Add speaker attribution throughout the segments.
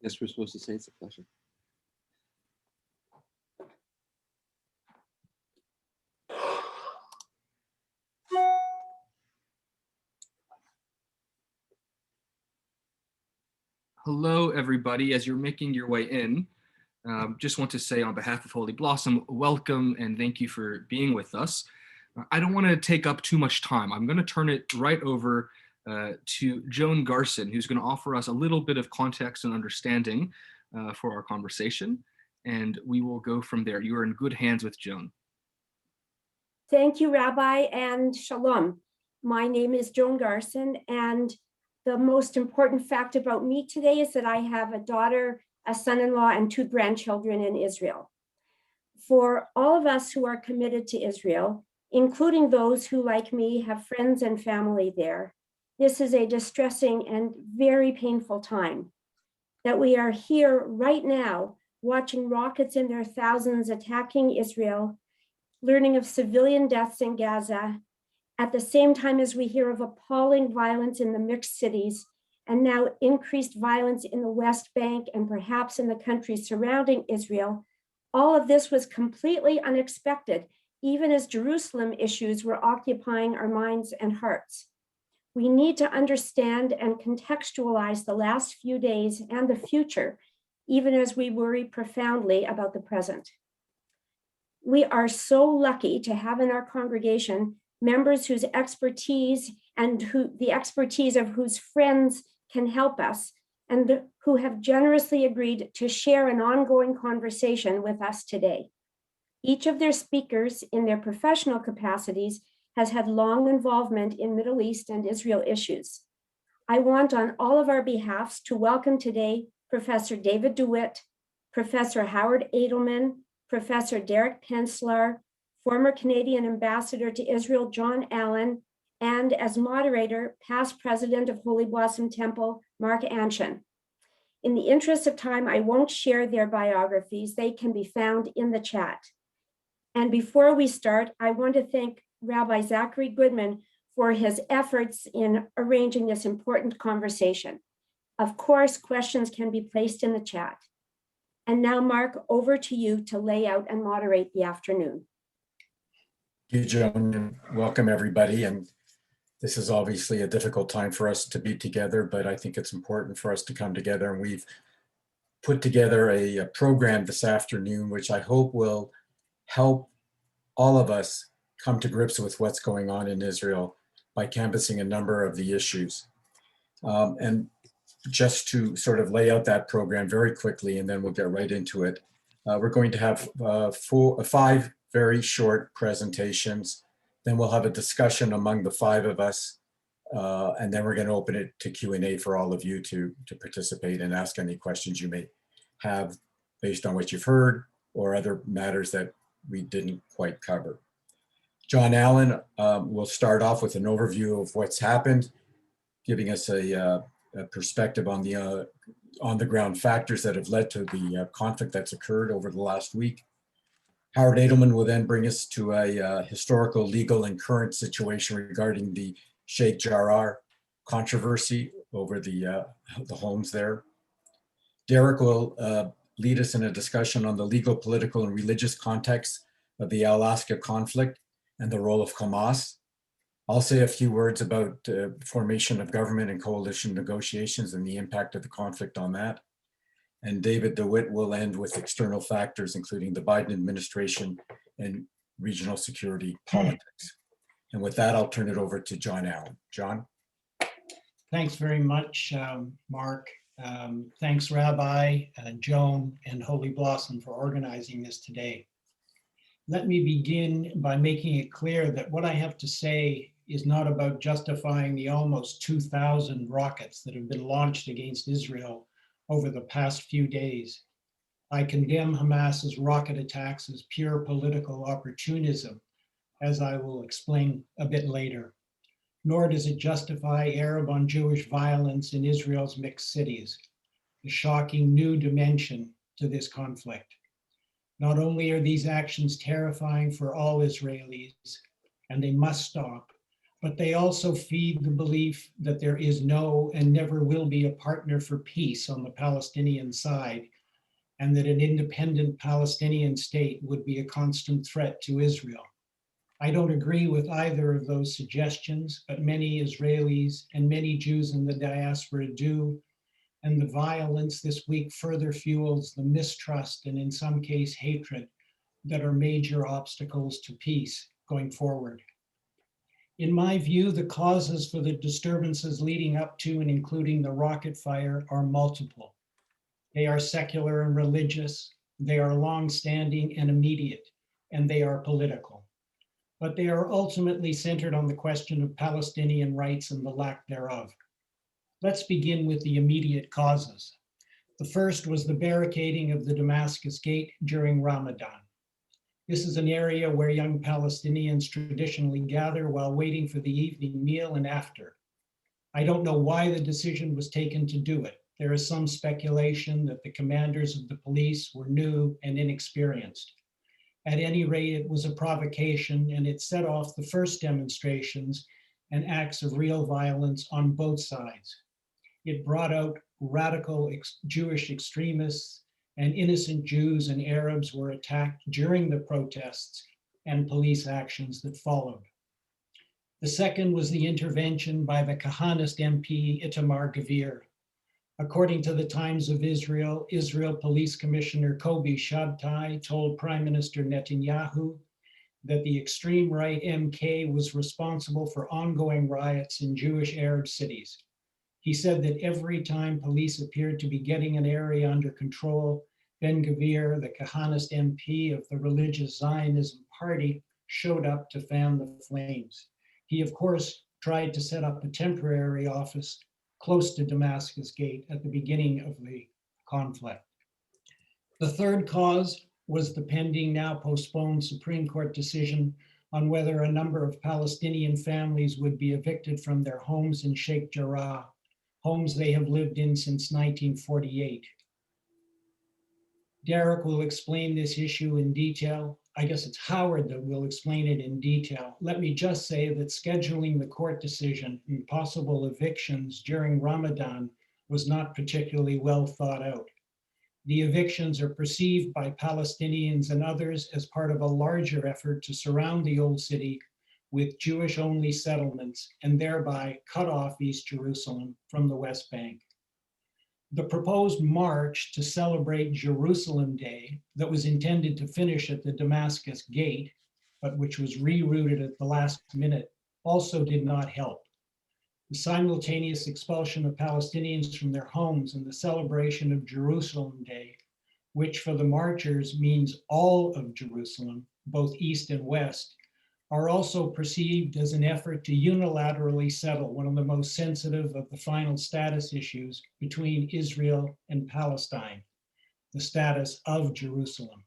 Speaker 1: Guess we're supposed to say it's a pleasure. Hello, everybody. As you're making your way in, just want to say on behalf of Holy Blossom, welcome and thank you for being with us. I don't want to take up too much time. I'm going to turn it right over to Joan Garson, who's going to offer us a little bit of context and understanding for our conversation, and we will go from there. You are in good hands with Joan.
Speaker 2: Thank you, Rabbi, and shalom. My name is Joan Garson, and the most important fact about me today is that I have a daughter, a son-in-law, and 2 grandchildren in Israel. For all of us who are committed to Israel, including those who, like me, have friends and family there, this is a distressing and very painful time. That we are here right now watching rockets in their thousands attacking Israel, learning of civilian deaths in Gaza, at the same time as we hear of appalling violence in the mixed cities, and now increased violence in the West Bank and perhaps in the countries surrounding Israel. All of this was completely unexpected, even as Jerusalem issues were occupying our minds and hearts. We need to understand and contextualize the last few days and the future, even as we worry profoundly about the present. We are so lucky to have in our congregation members whose expertise and the expertise of whose friends can help us, and who have generously agreed to share an ongoing conversation with us today. Each of their speakers in their professional capacities has had long involvement in Middle East and Israel issues. I want on all of our behalfs to welcome today Professor David Dewitt, Professor Howard Adelman, Professor Derek Penslar, former Canadian Ambassador to Israel, John Allen, and as moderator, past president of Holy Blossom Temple, Mark Anshan. In the interest of time, I won't share their biographies. They can be found in the chat. And before we start, I want to thank Rabbi Zachary Goodman for his efforts in arranging this important conversation. Of course, questions can be placed in the chat. And now, Mark, over to you to lay out and moderate the afternoon.
Speaker 3: Thank you, Joan. Welcome, everybody. And this is obviously a difficult time for us to be together, but I think it's important for us to come together. And we've put together a program this afternoon, which I hope will help all of us come to grips with what's going on in Israel by canvassing a number of the issues. And just to sort of lay out that program very quickly, and then we'll get right into it. We're going to have 5 very short presentations. Then we'll have a discussion among the 5 of us. And then we're going to open it to Q&A for all of you to participate and ask any questions you may have based on what you've heard or other matters that we didn't quite cover. John Allen will start off with an overview of what's happened, giving us a perspective on the ground factors that have led to the conflict that's occurred over the last week. Howard Adelman will then bring us to a historical, legal, and current situation regarding the Sheikh Jarrah controversy over the homes there. Derek will lead us in a discussion on the legal, political, and religious context of the Alaska conflict and the role of Hamas. I'll say a few words about formation of government and coalition negotiations and the impact of the conflict on that. And David Dewitt will end with external factors, including the Biden administration and regional security politics. And with that, I'll turn it over to John Allen. John?
Speaker 4: Thanks very much, Mark. Thanks, Rabbi, Joan, and Holy Blossom for organizing this today. Let me begin by making it clear that what I have to say is not about justifying the almost 2,000 rockets that have been launched against Israel over the past few days. I condemn Hamas's rocket attacks as pure political opportunism, as I will explain a bit later. Nor does it justify Arab on Jewish violence in Israel's mixed cities, a shocking new dimension to this conflict. Not only are these actions terrifying for all Israelis, and they must stop, but they also feed the belief that there is no and never will be a partner for peace on the Palestinian side, and that an independent Palestinian state would be a constant threat to Israel. I don't agree with either of those suggestions, but many Israelis and many Jews in the diaspora do, and the violence this week further fuels the mistrust and in some case hatred that are major obstacles to peace going forward. In my view, the causes for the disturbances leading up to and including the rocket fire are multiple. They are secular and religious, they are long-standing and immediate, and they are political. But they are ultimately centered on the question of Palestinian rights and the lack thereof. Let's begin with the immediate causes. The first was the barricading of the Damascus Gate during Ramadan. This is an area where young Palestinians traditionally gather while waiting for the evening meal and after. I don't know why the decision was taken to do it. There is some speculation that the commanders of the police were new and inexperienced. At any rate, it was a provocation, and it set off the first demonstrations and acts of real violence on both sides. It brought out radical Jewish extremists, and innocent Jews and Arabs were attacked during the protests and police actions that followed. The second was the intervention by the Kahanist MP Itamar Gvir. According to the Times of Israel, Israel Police Commissioner Kobi Shabtai told Prime Minister Netanyahu that the extreme right MK was responsible for ongoing riots in Jewish Arab cities. He said that every time police appeared to be getting an area under control, Ben Gvir, the Kahanist MP of the religious Zionism party, showed up to fan the flames. He, of course, tried to set up a temporary office close to Damascus Gate at the beginning of the conflict. The third cause was the pending, now postponed Supreme Court decision on whether a number of Palestinian families would be evicted from their homes in Sheikh Jarrah, homes they have lived in since 1948. Derek will explain this issue in detail. I guess it's Howard that will explain it in detail. Let me just say that scheduling the court decision and possible evictions during Ramadan was not particularly well thought out. The evictions are perceived by Palestinians and others as part of a larger effort to surround the old city with Jewish-only settlements and thereby cut off East Jerusalem from the West Bank. The proposed march to celebrate Jerusalem Day that was intended to finish at the Damascus Gate, but which was rerouted at the last minute, also did not help. The simultaneous expulsion of Palestinians from their homes and the celebration of Jerusalem Day, which for the marchers means all of Jerusalem, both east and west, are also perceived as an effort to unilaterally settle one of the most sensitive of the final status issues between Israel and Palestine, the status of Jerusalem.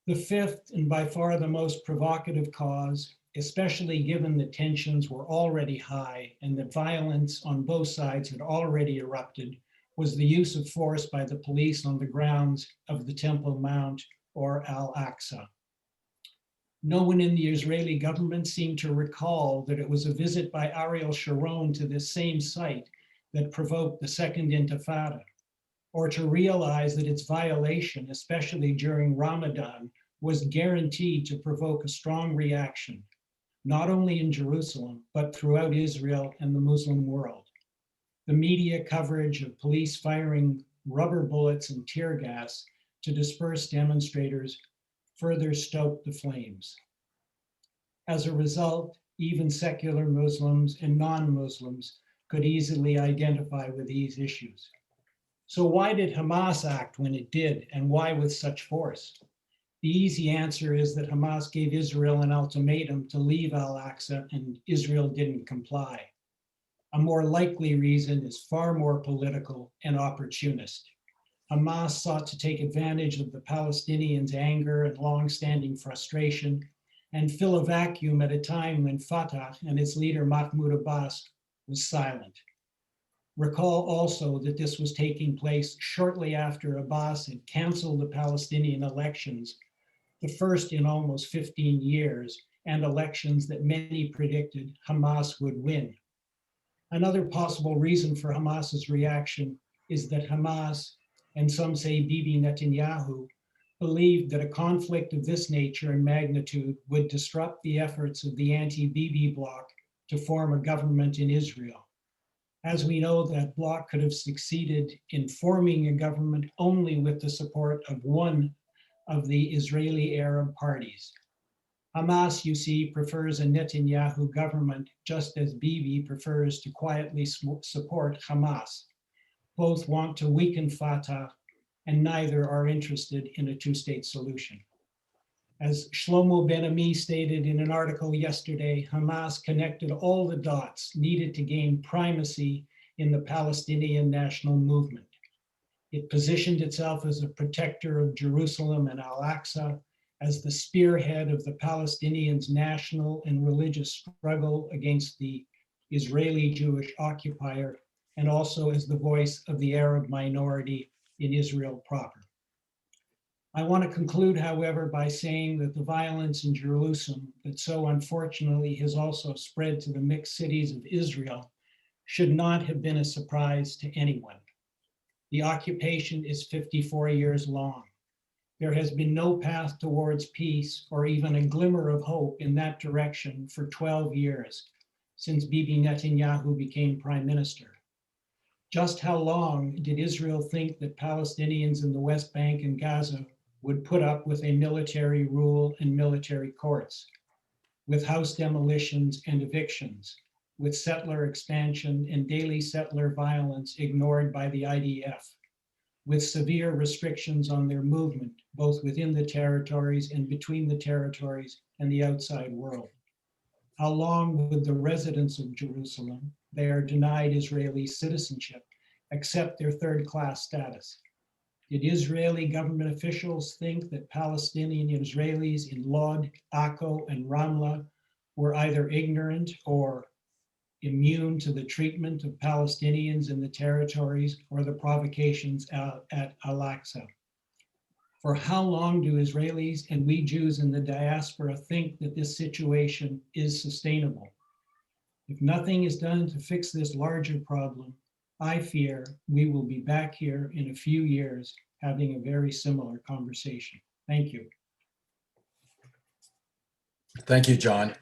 Speaker 4: The fifth, and by far the most provocative cause, especially given the tensions were already high and the violence on both sides had already erupted, was the use of force by the police on the grounds of the Temple Mount, or Al-Aqsa. No one in the Israeli government seemed to recall that it was a visit by Ariel Sharon to this same site that provoked the Second Intifada, or to realize that its violation, especially during Ramadan, was guaranteed to provoke a strong reaction, not only in Jerusalem, but throughout Israel and the Muslim world. The media coverage of police firing rubber bullets and tear gas to disperse demonstrators further stoked the flames. As a result, even secular Muslims and non-Muslims could easily identify with these issues. So why did Hamas act when it did, and why with such force? The easy answer is that Hamas gave Israel an ultimatum to leave Al-Aqsa, and Israel didn't comply. A more likely reason is far more political and opportunist. Hamas sought to take advantage of the Palestinians' anger and long-standing frustration and fill a vacuum at a time when Fatah and its leader Mahmoud Abbas was silent. Recall also that this was taking place shortly after Abbas had canceled the Palestinian elections, the first in almost 15 years, and elections that many predicted Hamas would win. Another possible reason for Hamas's reaction is that Hamas, and some say Bibi Netanyahu, believed that a conflict of this nature and magnitude would disrupt the efforts of the anti-Bibi bloc to form a government in Israel. As we know, that bloc could have succeeded in forming a government only with the support of one of the Israeli Arab parties. Hamas, you see, prefers a Netanyahu government, just as Bibi prefers to quietly support Hamas. Both want to weaken Fatah, and neither are interested in a two-state solution. As Shlomo Ben-Ami stated in an article yesterday, Hamas connected all the dots needed to gain primacy in the Palestinian national movement. It positioned itself as a protector of Jerusalem and Al-Aqsa, as the spearhead of the Palestinians' national and religious struggle against the Israeli Jewish occupier, and also as the voice of the Arab minority in Israel proper. I want to conclude, however, by saying that the violence in Jerusalem that so unfortunately has also spread to the mixed cities of Israel should not have been a surprise to anyone. The occupation is 54 years long. There has been no path towards peace or even a glimmer of hope in that direction for 12 years since Bibi Netanyahu became prime minister. Just how long did Israel think that Palestinians in the West Bank and Gaza would put up with a military rule and military courts, with house demolitions and evictions, with settler expansion and daily settler violence ignored by the IDF, with severe restrictions on their movement, both within the territories and between the territories and the outside world? How long would the residents of Jerusalem, they are denied Israeli citizenship, accept their third-class status? Did Israeli government officials think that Palestinian Israelis in Lod, Akko, and Ramla were either ignorant or immune to the treatment of Palestinians in the territories or the provocations at Al-Aqsa? For how long do Israelis and we Jews in the diaspora think that this situation is sustainable? If nothing is done to fix this larger problem, I fear we will be back here in a few years having a very similar conversation. Thank you.
Speaker 3: Thank you, John.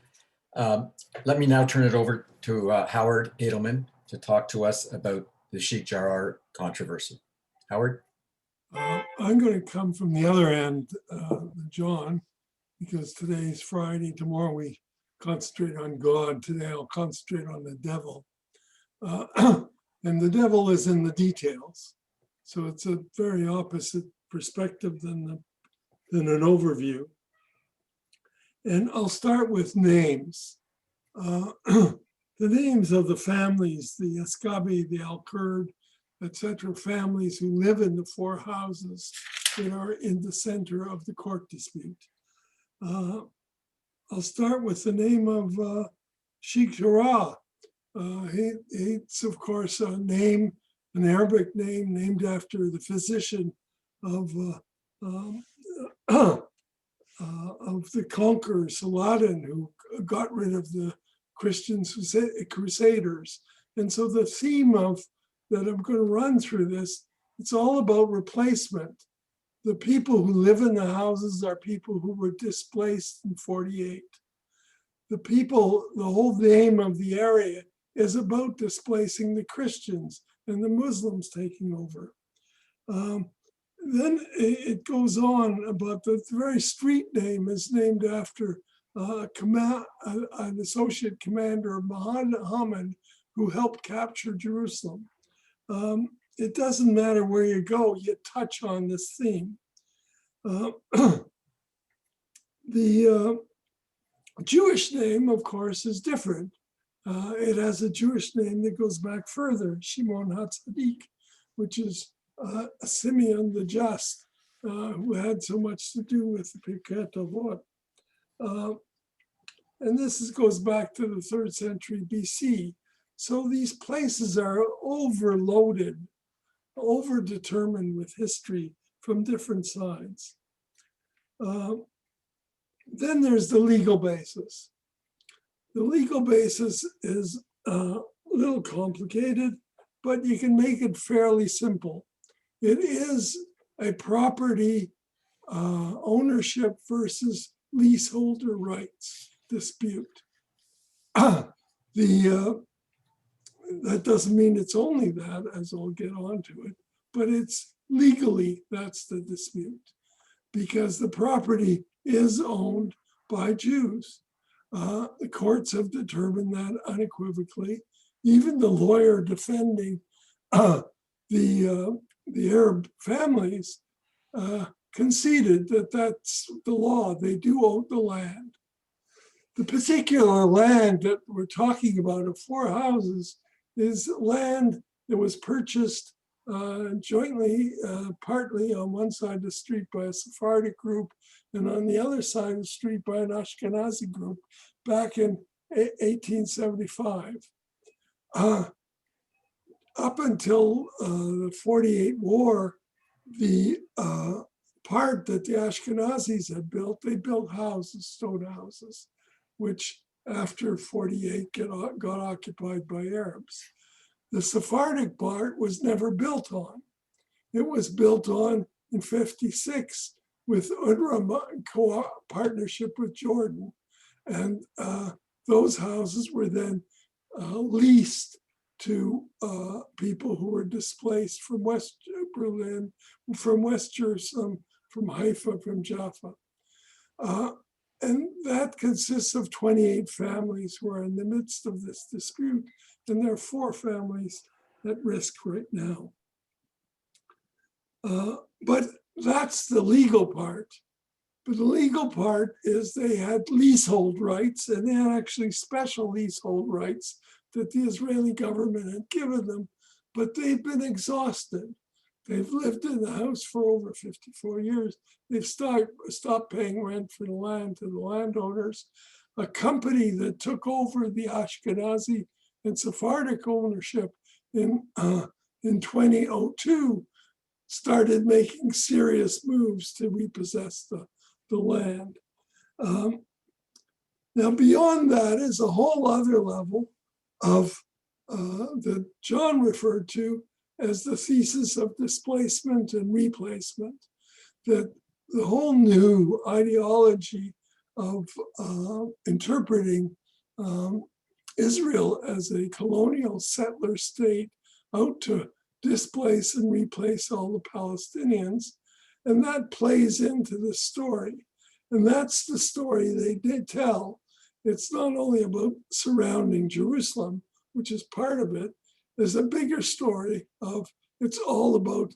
Speaker 3: Let me now turn it over to Howard Adelman to talk to us about the Sheikh Jarrah controversy. Howard?
Speaker 5: I'm going to come from the other end, John, because today is Friday. Tomorrow we concentrate on God. Today I'll concentrate on the devil. And the devil is in the details. So it's a very opposite perspective than an overview. And I'll start with names. The names of the families, the Askabi, the Al-Kurd, etc., families who live in the four houses that are in the center of the court dispute. I'll start with the name of Sheikh Jarrah. It's, of course, a name, an Arabic name named after the physician of the conqueror Saladin, who got rid of the Christian crusaders. And so the theme that I'm going to run through this, it's all about replacement. The people who live in the houses are people who were displaced in 48. The whole name of the area is about displacing the Christians and the Muslims taking over. Then it goes on about the very street name is named after an associate commander of Muhammad who helped capture Jerusalem. It doesn't matter where you go, you touch on this theme. The Jewish name, of course, is different. It has a Jewish name that goes back further, Shimon HaTzadik, which is Simeon the Just, who had so much to do with the Pirkei Avot. And this goes back to the 3rd century BC. So these places are overloaded, overdetermined with history from different sides. Then there's the legal basis. The legal basis is a little complicated, but you can make it fairly simple. It is a property ownership versus leaseholder rights dispute. That doesn't mean it's only that, as I'll get onto it, but it's legally, that's the dispute, because the property is owned by Jews. The courts have determined that unequivocally. Even the lawyer defending the Arab families conceded that that's the law. They do own the land. The particular land that we're talking about of 4 houses is land that was purchased jointly, partly on one side of the street by a Sephardic group and on the other side of the street by an Ashkenazi group back in 1875. Up until the 48 war, the part that the Ashkenazis had built, they built houses, stone houses, which after 48 got occupied by Arabs. The Sephardic part was never built on. It was built on in 56 with UNRWA partnership with Jordan. And those houses were then leased to people who were displaced from West Berlin, from West Jerusalem, from Haifa, from Jaffa. And that consists of 28 families who are in the midst of this dispute. And there are 4 families at risk right now. But that's the legal part. But the legal part is they had leasehold rights, and they had actually special leasehold rights that the Israeli government had given them, but they've been exhausted. They've lived in the house for over 54 years. They've stopped paying rent for the land to the landowners. A company that took over the Ashkenazi and Sephardic ownership in 2002 started making serious moves to repossess the land. Now, beyond that is a whole other level of that John referred to as the thesis of displacement and replacement, that the whole new ideology of interpreting Israel as a colonial settler state out to displace and replace all the Palestinians. And that plays into the story. And that's the story they did tell. It's not only about surrounding Jerusalem, which is part of it. There's a bigger story of it's all about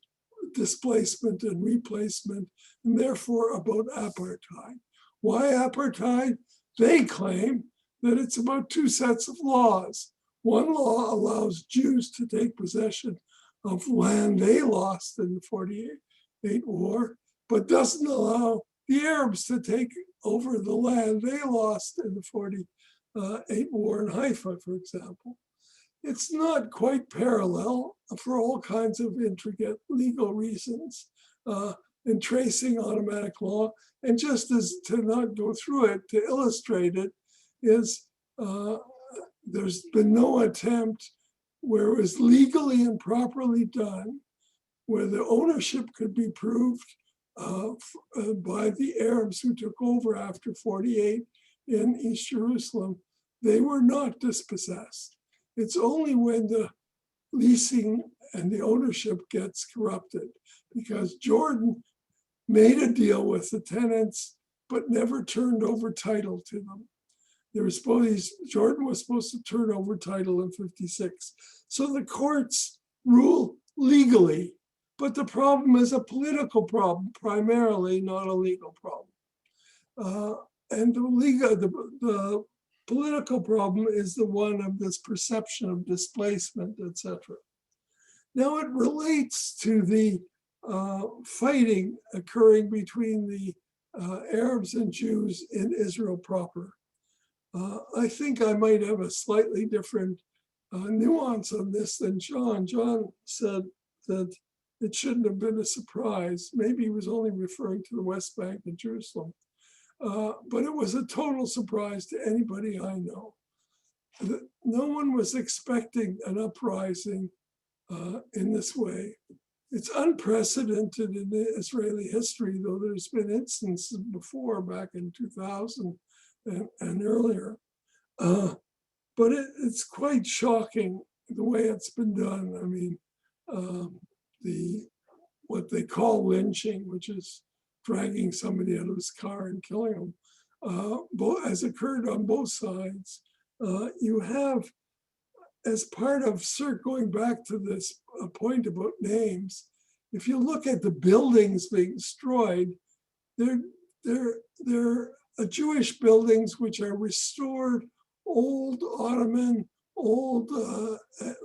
Speaker 5: displacement and replacement, and therefore about apartheid. Why apartheid? They claim that it's about 2 sets of laws. One law allows Jews to take possession of land they lost in the 48 war, but doesn't allow the Arabs to take over the land they lost in the 48 war in Haifa, for example. It's not quite parallel for all kinds of intricate legal reasons in tracing automatic law. And just as to not go through it, to illustrate it, is there's been no attempt where it was legally and properly done, where the ownership could be proved by the Arabs who took over after 48 in East Jerusalem. They were not dispossessed. It's only when the leasing and the ownership gets corrupted, because Jordan made a deal with the tenants, but never turned over title to them. Jordan was supposed to turn over title in 56. So the courts rule legally, but the problem is a political problem, primarily, not a legal problem. And the political problem is the one of this perception of displacement, etc. Now it relates to the fighting occurring between the Arabs and Jews in Israel proper. I think I might have a slightly different nuance on this than John. John said that it shouldn't have been a surprise. Maybe he was only referring to the West Bank and Jerusalem. but it was a total surprise to anybody I know. No one was expecting an uprising in this way. It's unprecedented in the Israeli history, though there's been instances before, back in 2000 and earlier. But it's quite shocking the way it's been done. I mean, what they call lynching, which is dragging somebody out of his car and killing them, has occurred on both sides. You have, as part of going back to this point about names, if you look at the buildings being destroyed, they're Jewish buildings which are restored, old Ottoman, old,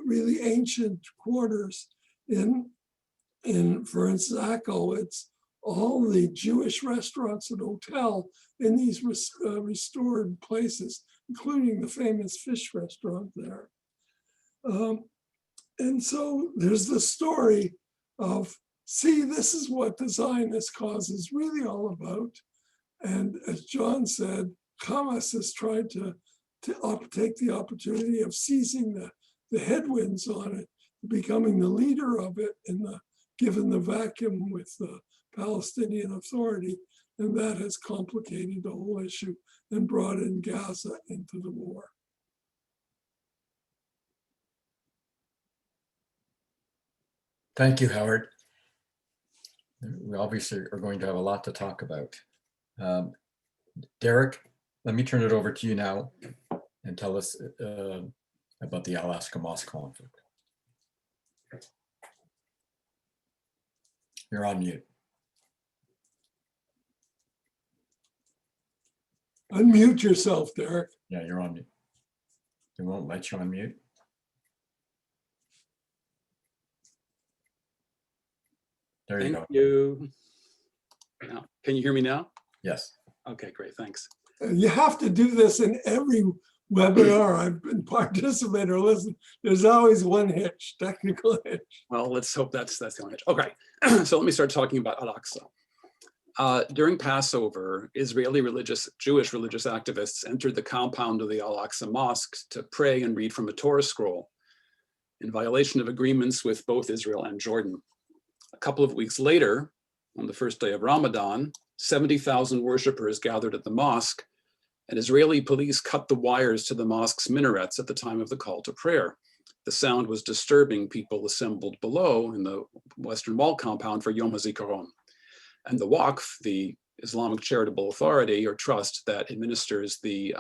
Speaker 5: really ancient quarters. For instance, Zachary, it's all the Jewish restaurants and hotel in these restored places, including the famous fish restaurant there. And so there's the story of, see, this is what the Zionist cause is really all about. And as John said, Hamas has tried to take the opportunity of seizing the headwinds on it, becoming the leader of it, given the vacuum with the Palestinian Authority. And that has complicated the whole issue and brought in Gaza into the war.
Speaker 3: Thank you, Howard. We obviously are going to have a lot to talk about. Derek, let me turn it over to you now and tell us about the Alaska Mosque conflict. You're on mute.
Speaker 5: Unmute yourself, Derek.
Speaker 3: Yeah, you're on mute. They won't let you unmute. There you go.
Speaker 6: Thank you. Now, can you hear me now?
Speaker 3: Yes.
Speaker 6: Okay, great, thanks.
Speaker 5: You have to do this in every webinar I've been participating or listening. There's always one hitch, technical hitch.
Speaker 6: Well, let's hope that's the only hitch. Okay, so let me start talking about Al-Aqsa. During Passover, Israeli Jewish religious activists entered the compound of the Al-Aqsa Mosque to pray and read from a Torah scroll in violation of agreements with both Israel and Jordan. A couple of weeks later, on the first day of Ramadan, 70,000 worshipers gathered at the mosque, and Israeli police cut the wires to the mosque's minarets at the time of the call to prayer. The sound was disturbing people assembled below in the Western Wall compound for Yom HaZikaron. And the Waqf, the Islamic charitable authority or trust that administers the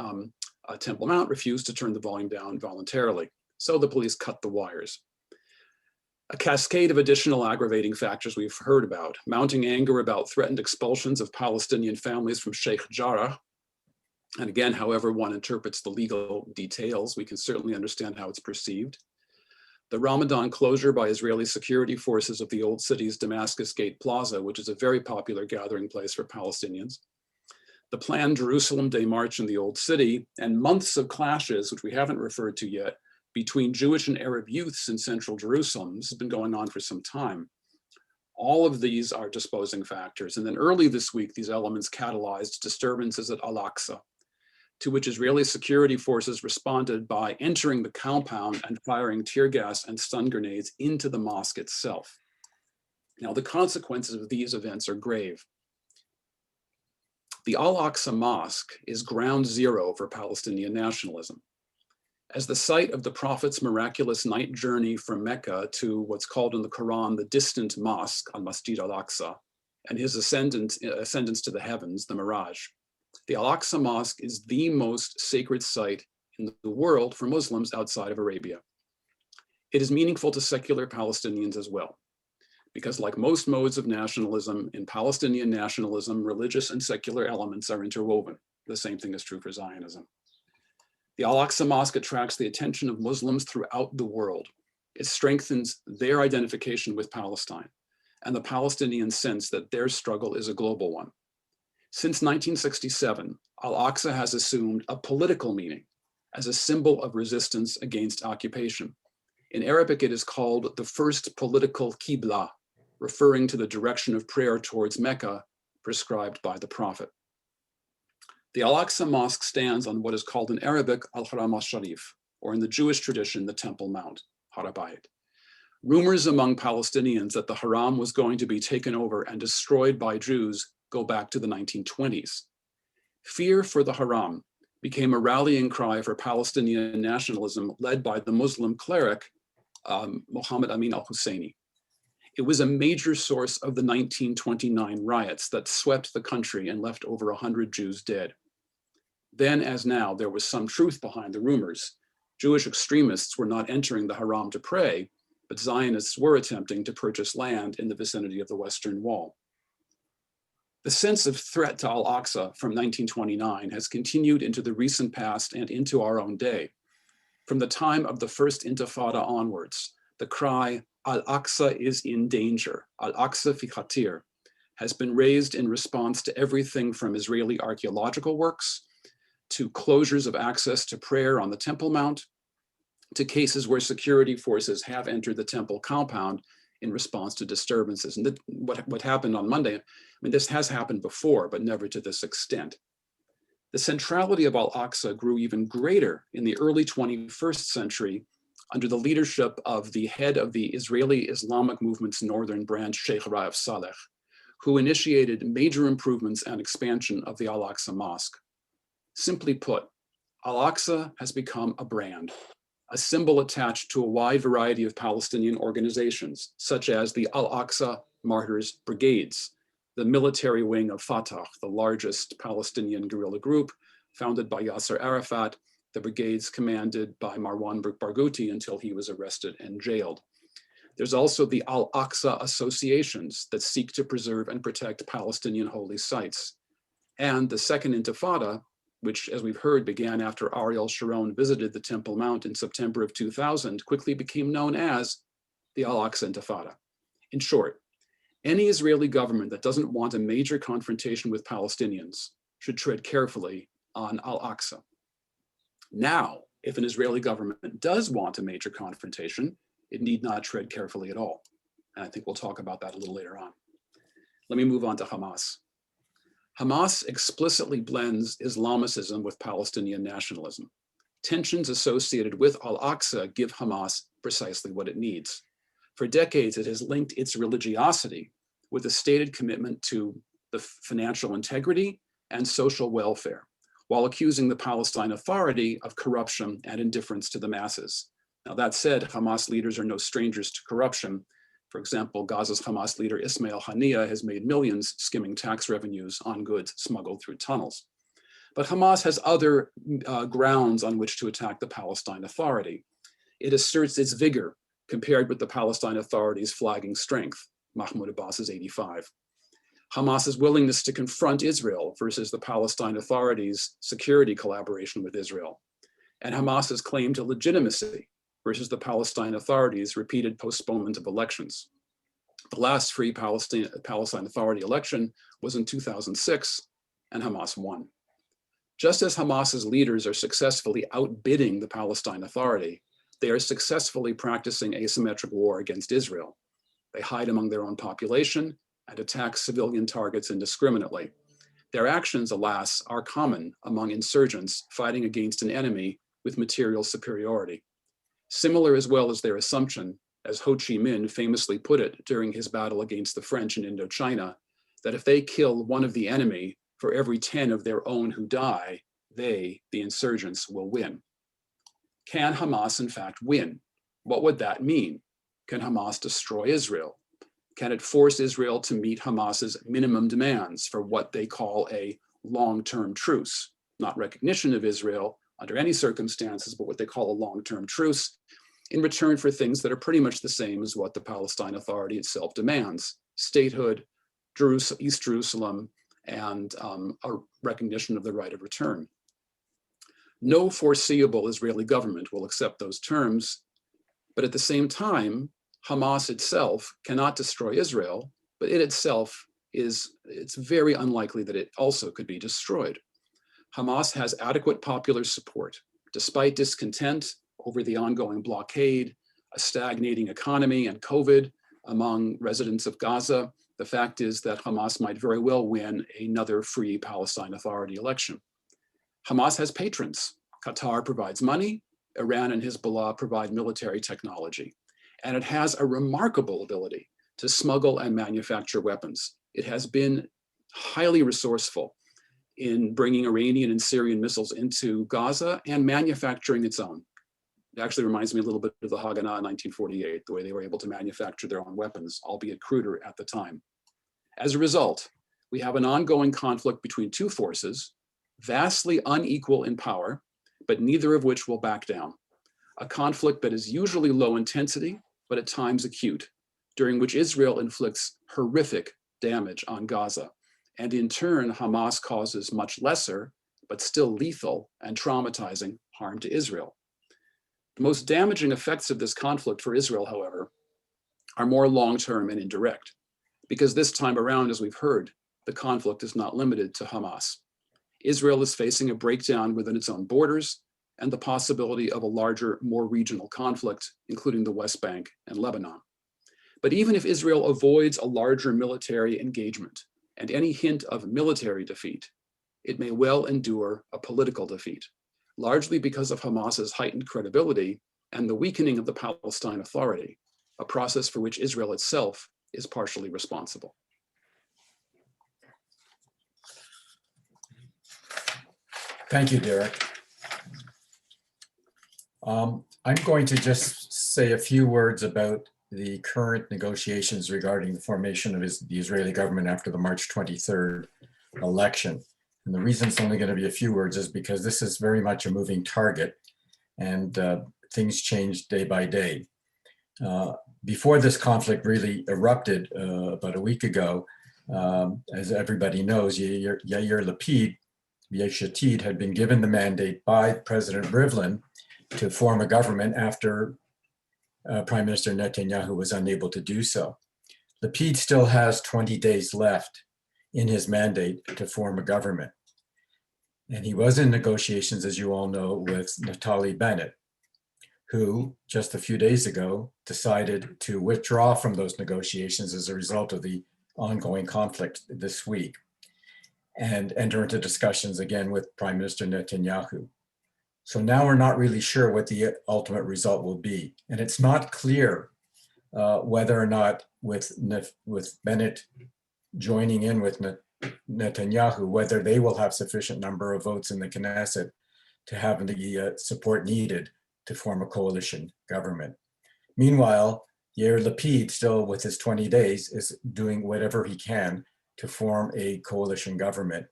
Speaker 6: Temple Mount, refused to turn the volume down voluntarily. So the police cut the wires. A cascade of additional aggravating factors we've heard about: mounting anger about threatened expulsions of Palestinian families from Sheikh Jarrah. And again, however one interprets the legal details, we can certainly understand how it's perceived. The Ramadan closure by Israeli security forces of the old city's Damascus Gate Plaza, which is a very popular gathering place for Palestinians. The planned Jerusalem Day March in the old city, and months of clashes, which we haven't referred to yet, between Jewish and Arab youths in central Jerusalem. This has been going on for some time. All of these are disposing factors. And then early this week, these elements catalyzed disturbances at Al-Aqsa, to which Israeli security forces responded by entering the compound and firing tear gas and stun grenades into the mosque itself. Now, the consequences of these events are grave. The Al-Aqsa Mosque is ground zero for Palestinian nationalism. As the site of the Prophet's miraculous night journey from Mecca to what's called in the Quran the distant mosque, al-Masjid al-Aqsa, and his ascendance to the heavens, the Miraj. The Al-Aqsa Mosque is the most sacred site in the world for Muslims outside of Arabia. It is meaningful to secular Palestinians as well, because like most modes of nationalism, in Palestinian nationalism, religious and secular elements are interwoven. The same thing is true for Zionism. The Al-Aqsa Mosque attracts the attention of Muslims throughout the world. It strengthens their identification with Palestine and the Palestinian sense that their struggle is a global one. Since 1967, Al-Aqsa has assumed a political meaning as a symbol of resistance against occupation. In Arabic, it is called the first political Qibla, referring to the direction of prayer towards Mecca prescribed by the Prophet. The Al-Aqsa Mosque stands on what is called in Arabic Al-Haram al-Sharif, or in the Jewish tradition, the Temple Mount, Harabayit. Rumors among Palestinians that the Haram was going to be taken over and destroyed by Jews go back to the 1920s. Fear for the Haram became a rallying cry for Palestinian nationalism led by the Muslim cleric Mohammed Amin al-Husseini. It was a major source of the 1929 riots that swept the country and left over 100 Jews dead. Then, as now, there was some truth behind the rumors. Jewish extremists were not entering the Haram to pray, but Zionists were attempting to purchase land in the vicinity of the Western Wall. The sense of threat to Al-Aqsa from 1929 has continued into the recent past and into our own day. From the time of the First Intifada onwards, the cry, Al-Aqsa is in danger, Al-Aqsa fi khatir, has been raised in response to everything from Israeli archaeological works, to closures of access to prayer on the Temple Mount, to cases where security forces have entered the temple compound in response to disturbances. And what happened on Monday, I mean, this has happened before, but never to this extent. The centrality of Al-Aqsa grew even greater in the early 21st century under the leadership of the head of the Israeli Islamic movement's northern branch, Sheikh Raif Saleh, who initiated major improvements and expansion of the Al-Aqsa Mosque. Simply put, Al-Aqsa has become a brand, a symbol attached to a wide variety of Palestinian organizations, such as the Al-Aqsa Martyrs Brigades, the military wing of Fatah, the largest Palestinian guerrilla group, founded by Yasser Arafat, the brigades commanded by Marwan Barghouti until he was arrested and jailed. There's also the Al-Aqsa associations that seek to preserve and protect Palestinian holy sites. And the Second Intifada, which, as we've heard, began after Ariel Sharon visited the Temple Mount in September of 2000, quickly became known as the Al-Aqsa Intifada. In short, any Israeli government that doesn't want a major confrontation with Palestinians should tread carefully on Al-Aqsa. Now, if an Israeli government does want a major confrontation, it need not tread carefully at all. And I think we'll talk about that a little later on. Let me move on to Hamas. Hamas explicitly blends Islamicism with Palestinian nationalism. Tensions associated with Al-Aqsa give Hamas precisely what it needs. For decades, it has linked its religiosity with a stated commitment to the financial integrity and social welfare, while accusing the Palestine Authority of corruption and indifference to the masses. Now, that said, Hamas leaders are no strangers to corruption. For example, Gaza's Hamas leader Ismail Haniyeh has made millions skimming tax revenues on goods smuggled through tunnels. But Hamas has other grounds on which to attack the Palestine Authority. It asserts its vigor compared with the Palestine Authority's flagging strength, Mahmoud Abbas's 85. Hamas's willingness to confront Israel versus the Palestine Authority's security collaboration with Israel, and Hamas's claim to legitimacy versus the Palestine Authority's repeated postponement of elections. The last free Palestine Authority election was in 2006, and Hamas won. Just as Hamas's leaders are successfully outbidding the Palestine Authority, they are successfully practicing asymmetric war against Israel. They hide among their own population and attack civilian targets indiscriminately. Their actions, alas, are common among insurgents fighting against an enemy with material superiority. Similar as well as their assumption, as Ho Chi Minh famously put it during his battle against the French in Indochina, that if they kill one of the enemy, for every 10 of their own who die, they, the insurgents, will win. Can Hamas in fact win? What would that mean? Can Hamas destroy Israel? Can it force Israel to meet Hamas's minimum demands for what they call a long-term truce? Not recognition of Israel under any circumstances, but what they call a long-term truce in return for things that are pretty much the same as what the Palestine Authority itself demands: statehood, East Jerusalem, and a recognition of the right of return. No foreseeable Israeli government will accept those terms, but at the same time, Hamas itself cannot destroy Israel, but it itself it's very unlikely that it also could be destroyed. Hamas has adequate popular support, despite discontent over the ongoing blockade, a stagnating economy, and COVID among residents of Gaza. The fact is that Hamas might very well win another free Palestine Authority election. Hamas has patrons. Qatar provides money. Iran and Hezbollah provide military technology. And it has a remarkable ability to smuggle and manufacture weapons. It has been highly resourceful in bringing Iranian and Syrian missiles into Gaza and manufacturing its own. It actually reminds me a little bit of the Haganah in 1948, the way they were able to manufacture their own weapons, albeit cruder at the time. As a result, we have an ongoing conflict between two forces, vastly unequal in power, but neither of which will back down. A conflict that is usually low intensity, but at times acute, during which Israel inflicts horrific damage on Gaza. And in turn, Hamas causes much lesser, but still lethal and traumatizing harm to Israel. The most damaging effects of this conflict for Israel, however, are more long-term and indirect, because this time around, as we've heard, the conflict is not limited to Hamas. Israel is facing a breakdown within its own borders and the possibility of a larger, more regional conflict, including the West Bank and Lebanon. But even if Israel avoids a larger military engagement and any hint of military defeat, it may well endure a political defeat, largely because of Hamas's heightened credibility and the weakening of the Palestine Authority, a process for which Israel itself is partially responsible.
Speaker 3: Thank you, Derek. I'm going to just say a few words about the current negotiations regarding the formation of the Israeli government after the March 23rd election. And the reason it's only going to be a few words is because this is very much a moving target and things change day by day. Before this conflict really erupted about a week ago, as everybody knows, Yair Lapid, Yesh Atid, had been given the mandate by President Rivlin to form a government after Prime Minister Netanyahu was unable to do so. Lapid still has 20 days left in his mandate to form a government. And he was in negotiations, as you all know, with Naftali Bennett, who just a few days ago decided to withdraw from those negotiations as a result of the ongoing conflict this week and enter into discussions again with Prime Minister Netanyahu. So now we're not really sure what the ultimate result will be. And it's not clear whether or not with Bennett joining in with Netanyahu, whether they will have sufficient number of votes in the Knesset to have the support needed to form a coalition government. Meanwhile, Yair Lapid, still with his 20 days, is doing whatever he can to form a coalition government.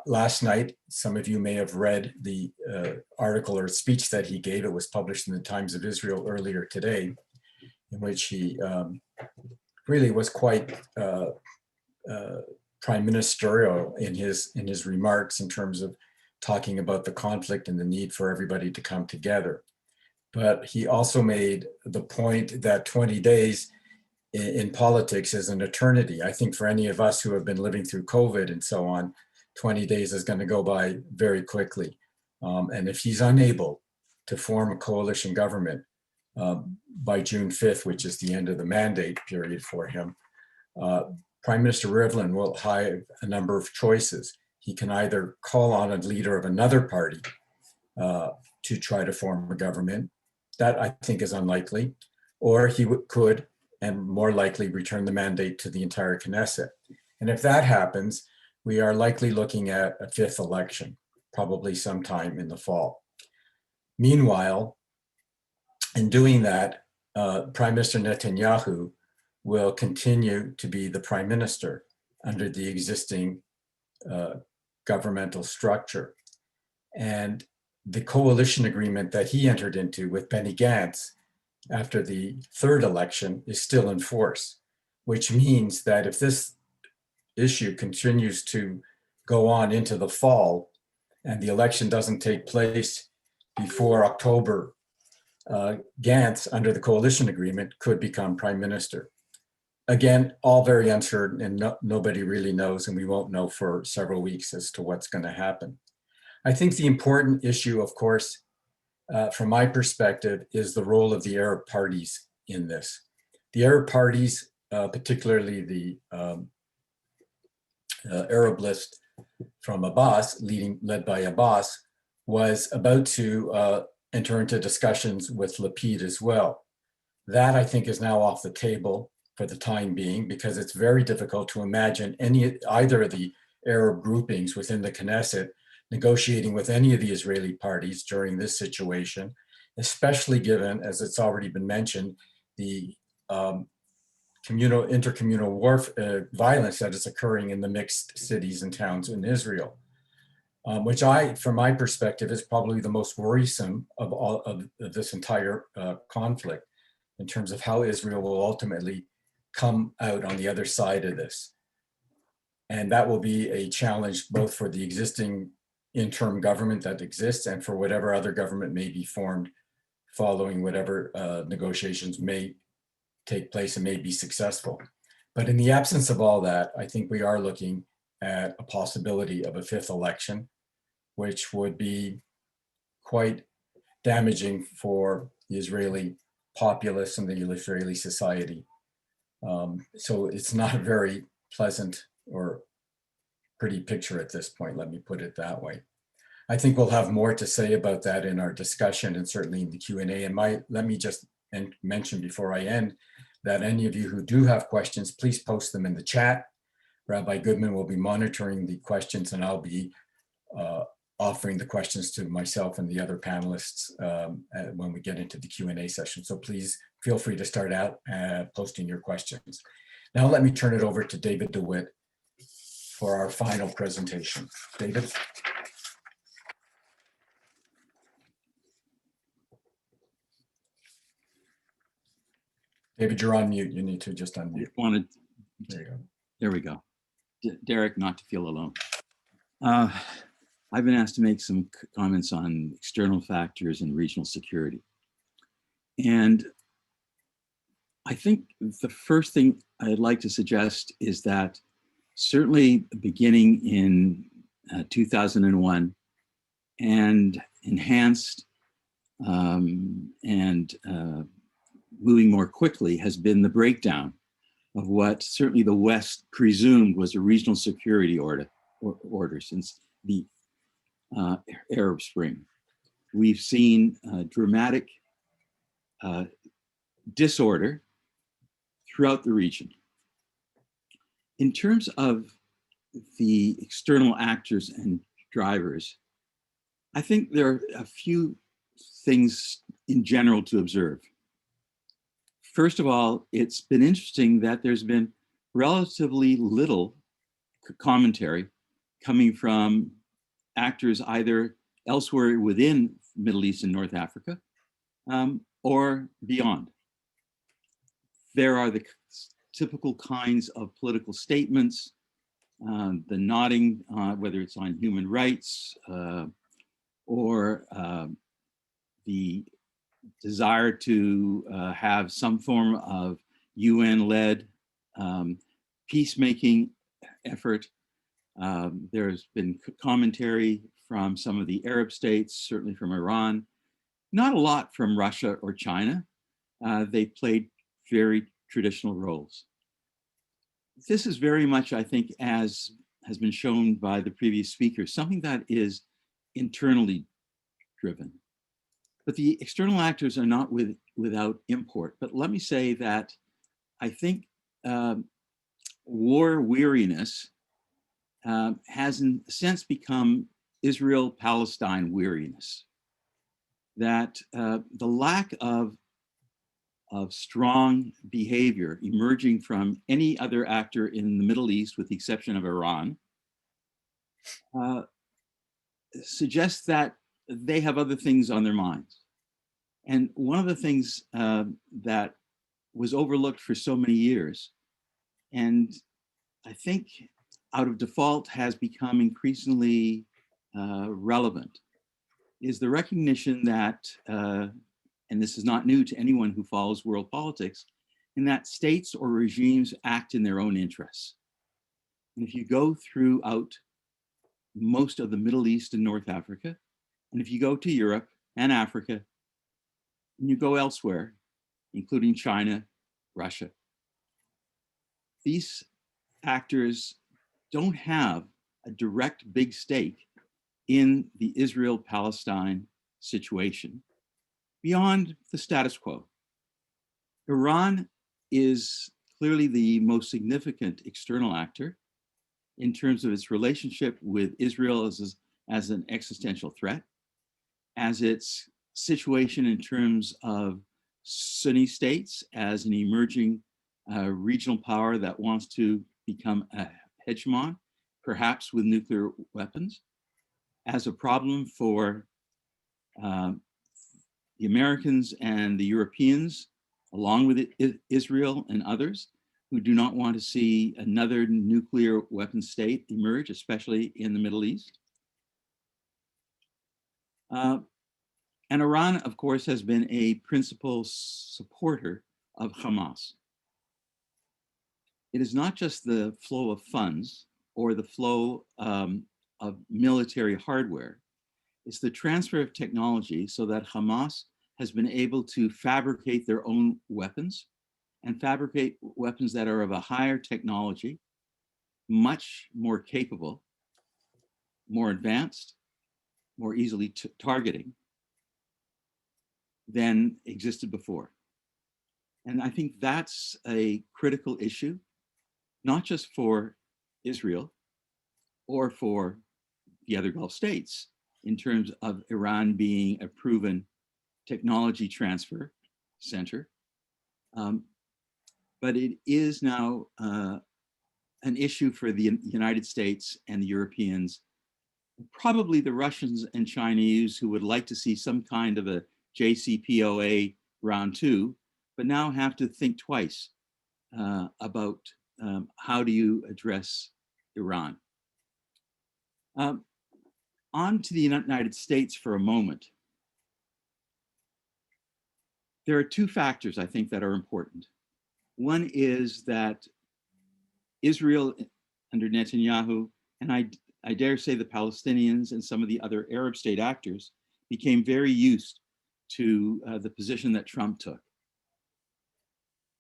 Speaker 3: Last night, some of you may have read the article or speech that he gave. It was published in the Times of Israel earlier today, in which he really was quite prime ministerial in his remarks in terms of talking about the conflict and the need for everybody to come together. But he also made the point that 20 days in politics is an eternity. I think for any of us who have been living through COVID and so on, 20 days is going to go by very quickly. And if he's unable to form a coalition government by June 5th, which is the end of the mandate period for him, Prime Minister Rivlin will have a number of choices. He can either call on a leader of another party to try to form a government. That I think is unlikely. Or he could, and more likely, return the mandate to the entire Knesset. And if that happens, we are likely looking at a fifth election, probably sometime in the fall. Meanwhile, in doing that, Prime Minister Netanyahu will continue to be the prime minister under the existing governmental structure. And the coalition agreement that he entered into with Benny Gantz after the third election is still in force, which means that if this issue continues to go on into the fall and the election doesn't take place before October, Gantz, under the coalition agreement, could become prime minister. Again, all very uncertain and nobody really knows, and we won't know for several weeks as to what's going to happen. I think the important issue, of course, from my perspective, is the role of the Arab parties in this. The Arab parties, particularly the Arab list from Abbas, led by Abbas, was about to enter into discussions with Lapid as well. That, I think, is now off the table for the time being, because it's very difficult to imagine either of the Arab groupings within the Knesset negotiating with any of the Israeli parties during this situation, especially given, as it's already been mentioned, the intercommunal violence that is occurring in the mixed cities and towns in Israel, which from my perspective, is probably the most worrisome of all of this entire conflict in terms of how Israel will ultimately come out on the other side of this. And that will be a challenge both for the existing interim government that exists and for whatever other government may be formed following whatever negotiations may take place and may be successful. But in the absence of all that, I think we are looking at a possibility of a fifth election, which would be quite damaging for the Israeli populace and the Israeli society. So it's not a very pleasant or pretty picture at this point, let me put it that way. I think we'll have more to say about that in our discussion and certainly in the Q&A. And let me just mention before I end that any of you who do have questions, please post them in the chat. Rabbi Goodman will be monitoring the questions, and I'll be offering the questions to myself and the other panelists when we get into the Q&A session. So please feel free to start out posting your questions. Now let me turn it over to David Dewitt for our final presentation. David. David, you're on mute. You need to just unmute. There you go.
Speaker 7: There we go. Derek, not to feel alone. I've been asked to make some comments on external factors and regional security. And I think the first thing I'd like to suggest is that certainly beginning in 2001 and enhanced and moving more quickly has been the breakdown of what certainly the West presumed was a regional security order since the Arab Spring. We've seen dramatic disorder throughout the region. In terms of the external actors and drivers, I think there are a few things in general to observe. First of all, it's been interesting that there's been relatively little commentary coming from actors either elsewhere within Middle East and North Africa or beyond. There are the typical kinds of political statements, the nodding, whether it's on human rights or the desire to have some form of UN-led peacemaking effort. There's been commentary from some of the Arab states, certainly from Iran, not a lot from Russia or China. They played very traditional roles. This is very much, I think, as has been shown by the previous speaker, something that is internally driven. But the external actors are not without import. But let me say that I think war weariness has in a sense become Israel-Palestine weariness. That the lack of strong behavior emerging from any other actor in the Middle East, with the exception of Iran, suggests that they have other things on their minds. And one of the things that was overlooked for so many years, and I think out of default has become increasingly relevant, is the recognition that, and this is not new to anyone who follows world politics, in that states or regimes act in their own interests. And if you go throughout most of the Middle East and North Africa, and if you go to Europe and Africa, and you go elsewhere, including China, Russia, these actors don't have a direct big stake in the Israel-Palestine situation beyond the status quo. Iran is clearly the most significant external actor in terms of its relationship with Israel as an existential threat, as its situation in terms of Sunni states as an emerging regional power that wants to become a hegemon, perhaps with nuclear weapons, as a problem for the Americans and the Europeans, along with Israel and others, who do not want to see another nuclear weapon state emerge, especially in the Middle East. And Iran, of course, has been a principal supporter of Hamas. It is not just the flow of funds or the flow of military hardware. It's the transfer of technology so that Hamas has been able to fabricate their own weapons and fabricate weapons that are of a higher technology, much more capable, more advanced, more easily targeting than existed before. And I think that's a critical issue, not just for Israel or for the other Gulf states in terms of Iran being a proven technology transfer center, but it is now an issue for the United States and the Europeans, probably the Russians and Chinese, who would like to see some kind of a JCPOA round two, but now have to think twice about how do you address Iran. On to the United States for a moment. There are two factors, I think, that are important. One is that Israel under Netanyahu, and I dare say the Palestinians and some of the other Arab state actors, became very used to the position that Trump took.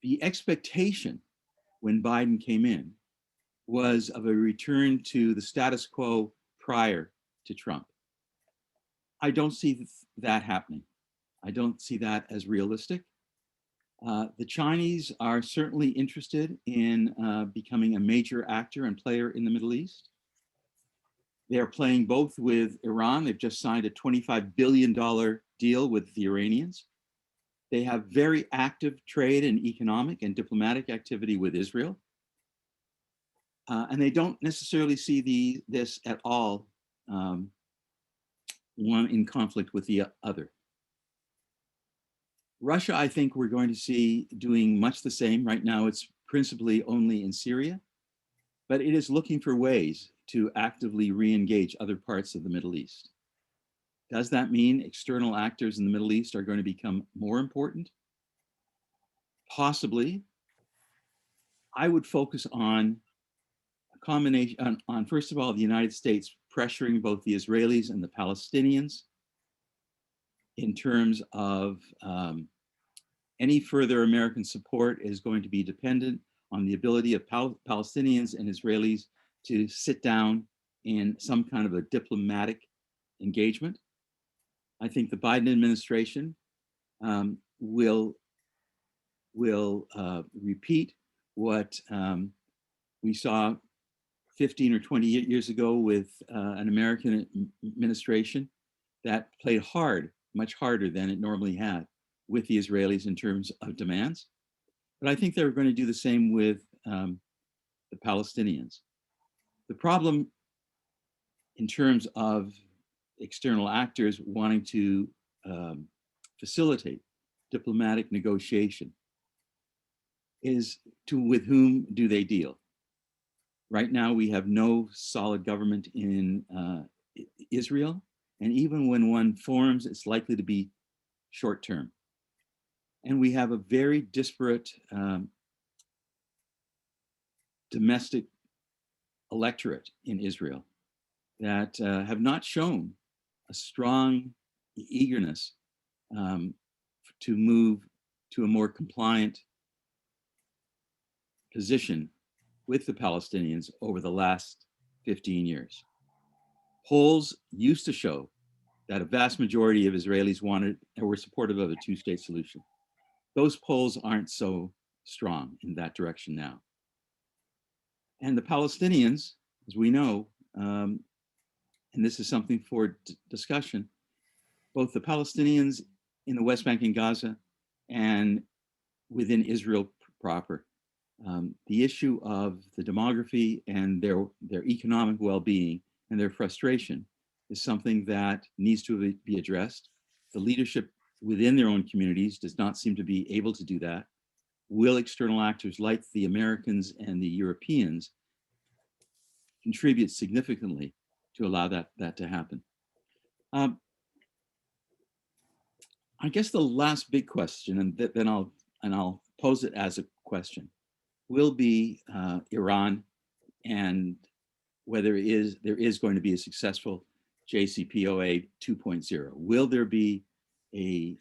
Speaker 7: The expectation when Biden came in was of a return to the status quo prior to Trump. I don't see that happening. I don't see that as realistic. The Chinese are certainly interested in becoming a major actor and player in the Middle East. They are playing both with Iran. They've just signed a $25 billion deal with the Iranians. They have very active trade and economic and diplomatic activity with Israel. And they don't necessarily see this at all one in conflict with the other. Russia, I think we're going to see doing much the same. Right now, it's principally only in Syria, but it is looking for ways to actively re-engage other parts of the Middle East. Does that mean external actors in the Middle East are going to become more important? Possibly. I would focus on a combination, on first of all, the United States pressuring both the Israelis and the Palestinians in terms of any further American support is going to be dependent on the ability of Palestinians and Israelis to sit down in some kind of a diplomatic engagement. I think the Biden administration will repeat what we saw 15 or 20 years ago with an American administration that played hard, much harder than it normally had with the Israelis in terms of demands. But I think they're going to do the same with the Palestinians. The problem in terms of external actors wanting to facilitate diplomatic negotiation is with whom do they deal? Right now, we have no solid government in Israel. And even when one forms, it's likely to be short term. And we have a very disparate domestic electorate in Israel that have not shown a strong eagerness to move to a more compliant position with the Palestinians over the last 15 years. Polls used to show that a vast majority of Israelis wanted or were supportive of a two-state solution. Those polls aren't so strong in that direction now. And the Palestinians, as we know, and this is something for discussion, both the Palestinians in the West Bank and Gaza and within Israel proper, the issue of the demography and their economic well-being and their frustration is something that needs to be addressed. The leadership within their own communities does not seem to be able to do that. Will external actors like the Americans and the Europeans contribute significantly to allow that to happen? I guess the last big question, and then I'll pose it as a question, will be Iran and whether there is going to be a successful JCPOA 2.0. Will there be an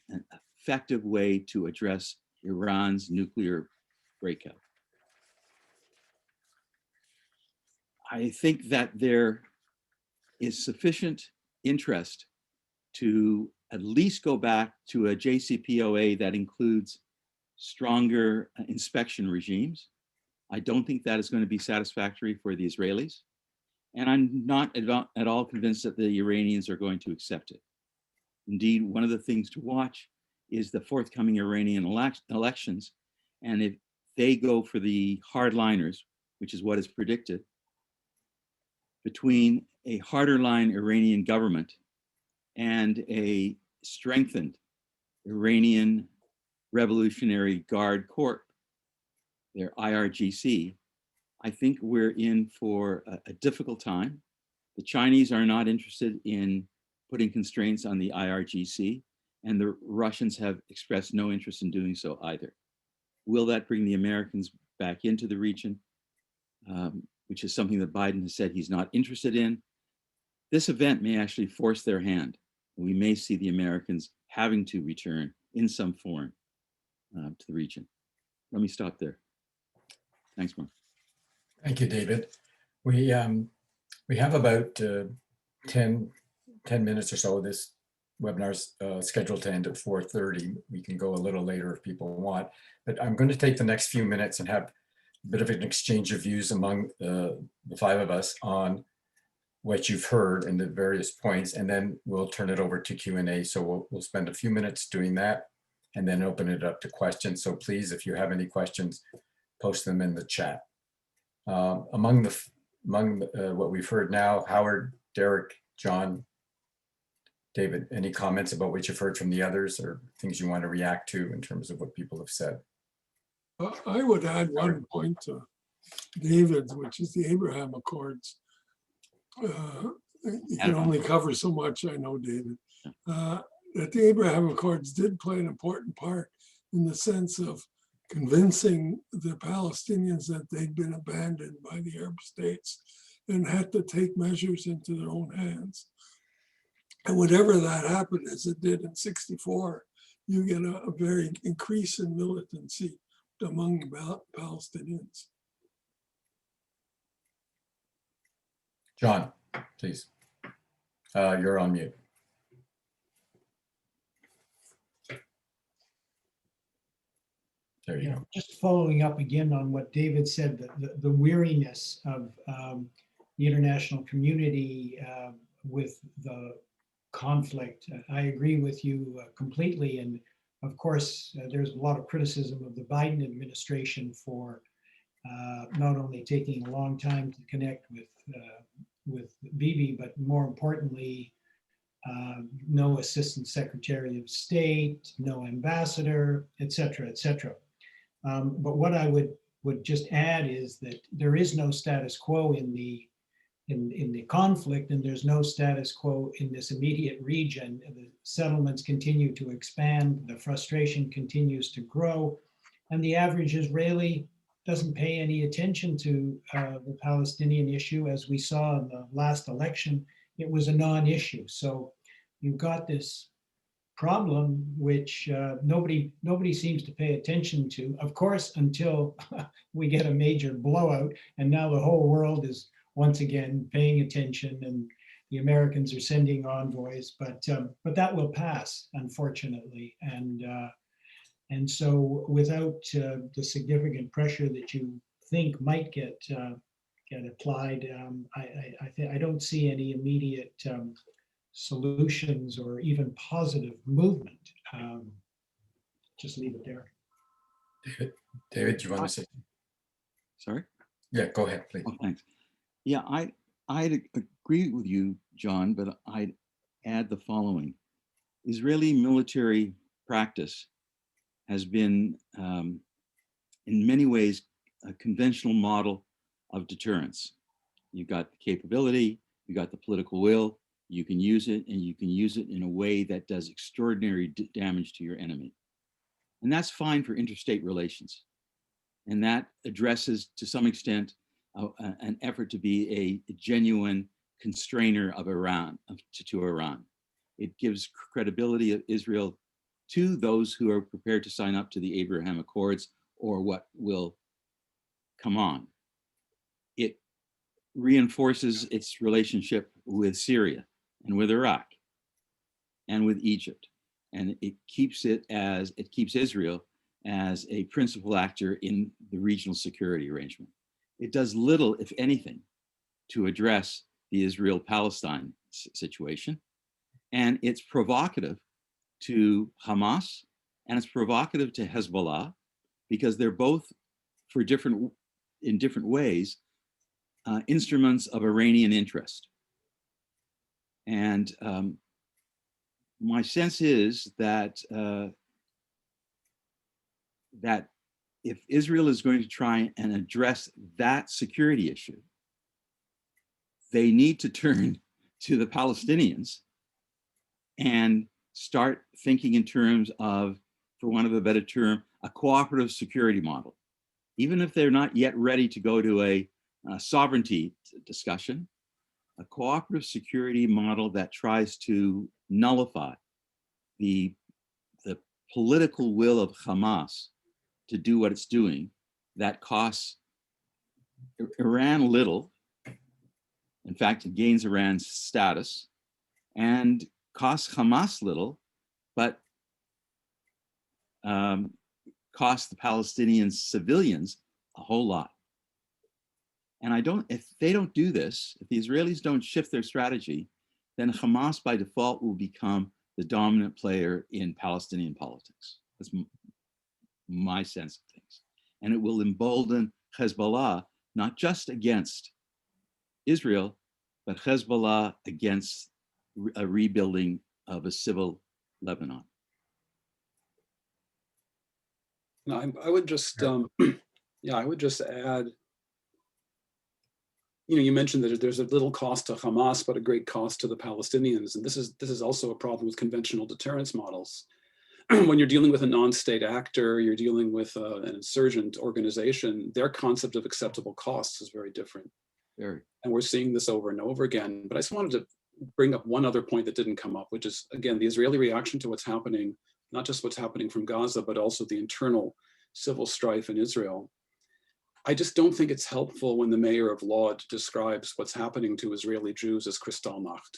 Speaker 7: effective way to address Iran's nuclear breakout? I think that there is sufficient interest to at least go back to a JCPOA that includes stronger inspection regimes. I don't think that is going to be satisfactory for the Israelis. And I'm not at all convinced that the Iranians are going to accept it. Indeed, one of the things to watch is the forthcoming Iranian elections. And if they go for the hardliners, which is what is predicted, between a harder line Iranian government and a strengthened Iranian Revolutionary Guard Corps, their IRGC, I think we're in for a difficult time. The Chinese are not interested in putting constraints on the IRGC, and the Russians have expressed no interest in doing so either. Will that bring the Americans back into the region, which is something that Biden has said he's not interested in? This event may actually force their hand. We may see the Americans having to return in some form to the region. Let me stop there. Thanks, Mark.
Speaker 3: Thank you, David. We have about 10 minutes or so. This webinar's scheduled to end at 4:30. We can go a little later if people want, but I'm going to take the next few minutes and have a bit of an exchange of views among the five of us on what you've heard and the various points, and then we'll turn it over to Q&A. So we'll spend a few minutes doing that and then open it up to questions. So please, if you have any questions, post them in the chat. Among what we've heard now, Howard, Derek, John, David, any comments about what you've heard from the others or things you want to react to in terms of what people have said?
Speaker 5: I would add one point to David's, which is the Abraham Accords. You can only cover so much, I know, David. That the Abraham Accords did play an important part in the sense of convincing the Palestinians that they'd been abandoned by the Arab states and had to take measures into their own hands. And whatever that happened, as it did in '64, you get a very increase in militancy among the Palestinians.
Speaker 3: John, please. You're on mute. There you go.
Speaker 4: Just following up again on what David said, the weariness of the international community with the conflict. I agree with you completely. And of course, there's a lot of criticism of the Biden administration for not only taking a long time to connect with Bibi, but more importantly, no assistant secretary of state, no ambassador, et cetera, et cetera. But what I would just add is that there is no status quo in the conflict, and there's no status quo in this immediate region. The settlements continue to expand, the frustration continues to grow, and the average Israeli doesn't pay any attention to the Palestinian issue. As we saw in the last election, it was a non-issue. So you've got this problem which nobody seems to pay attention to, of course, until we get a major blowout, and now the whole world is once again paying attention, and the Americans are sending envoys, but that will pass, unfortunately. And so without the significant pressure that you think might get applied, I don't see any immediate solutions or even positive movement. Just leave it there.
Speaker 3: David, do you want to say?
Speaker 7: Sorry?
Speaker 3: Yeah, go ahead, please.
Speaker 7: Oh, thanks. Yeah, I'd agree with you, John, but I'd add the following. Israeli military practice has been, in many ways, a conventional model of deterrence. You've got the capability, you got the political will, you can use it, and you can use it in a way that does extraordinary damage to your enemy. And that's fine for interstate relations. And that addresses, to some extent, an effort to be a genuine constrainer of Iran, to Iran. It gives credibility of Israel to those who are prepared to sign up to the Abraham Accords or what will come on. It reinforces its relationship with Syria and with Iraq and with Egypt. And it keeps Israel as a principal actor in the regional security arrangement. It does little, if anything, to address the Israel-Palestine situation. And it's provocative to Hamas, and it's provocative to Hezbollah, because they're both, in different ways, instruments of Iranian interest. And my sense is that that if Israel is going to try and address that security issue, they need to turn to the Palestinians and start thinking in terms of, for want of a better term, a cooperative security model. Even if they're not yet ready to go to a sovereignty discussion, a cooperative security model that tries to nullify the political will of Hamas to do what it's doing, that costs Iran little. In fact, it gains Iran's status, and costs Hamas little, but costs the Palestinian civilians a whole lot. And if they don't do this, if the Israelis don't shift their strategy, then Hamas by default will become the dominant player in Palestinian politics. That's my sense of things. And it will embolden Hezbollah, not just against Israel, but Hezbollah against a rebuilding of a civil Lebanon.
Speaker 6: No, I would just, I would just add, you mentioned that there's a little cost to Hamas, but a great cost to the Palestinians. And this is also a problem with conventional deterrence models. When you're dealing with a non-state actor, you're dealing with an insurgent organization, their concept of acceptable costs is very different.
Speaker 7: Very.
Speaker 6: And we're seeing this over and over again. But I just wanted to bring up one other point that didn't come up, which is, again, the Israeli reaction to what's happening, not just what's happening from Gaza, but also the internal civil strife in Israel. I just don't think it's helpful when the mayor of Lod describes what's happening to Israeli Jews as Kristallnacht.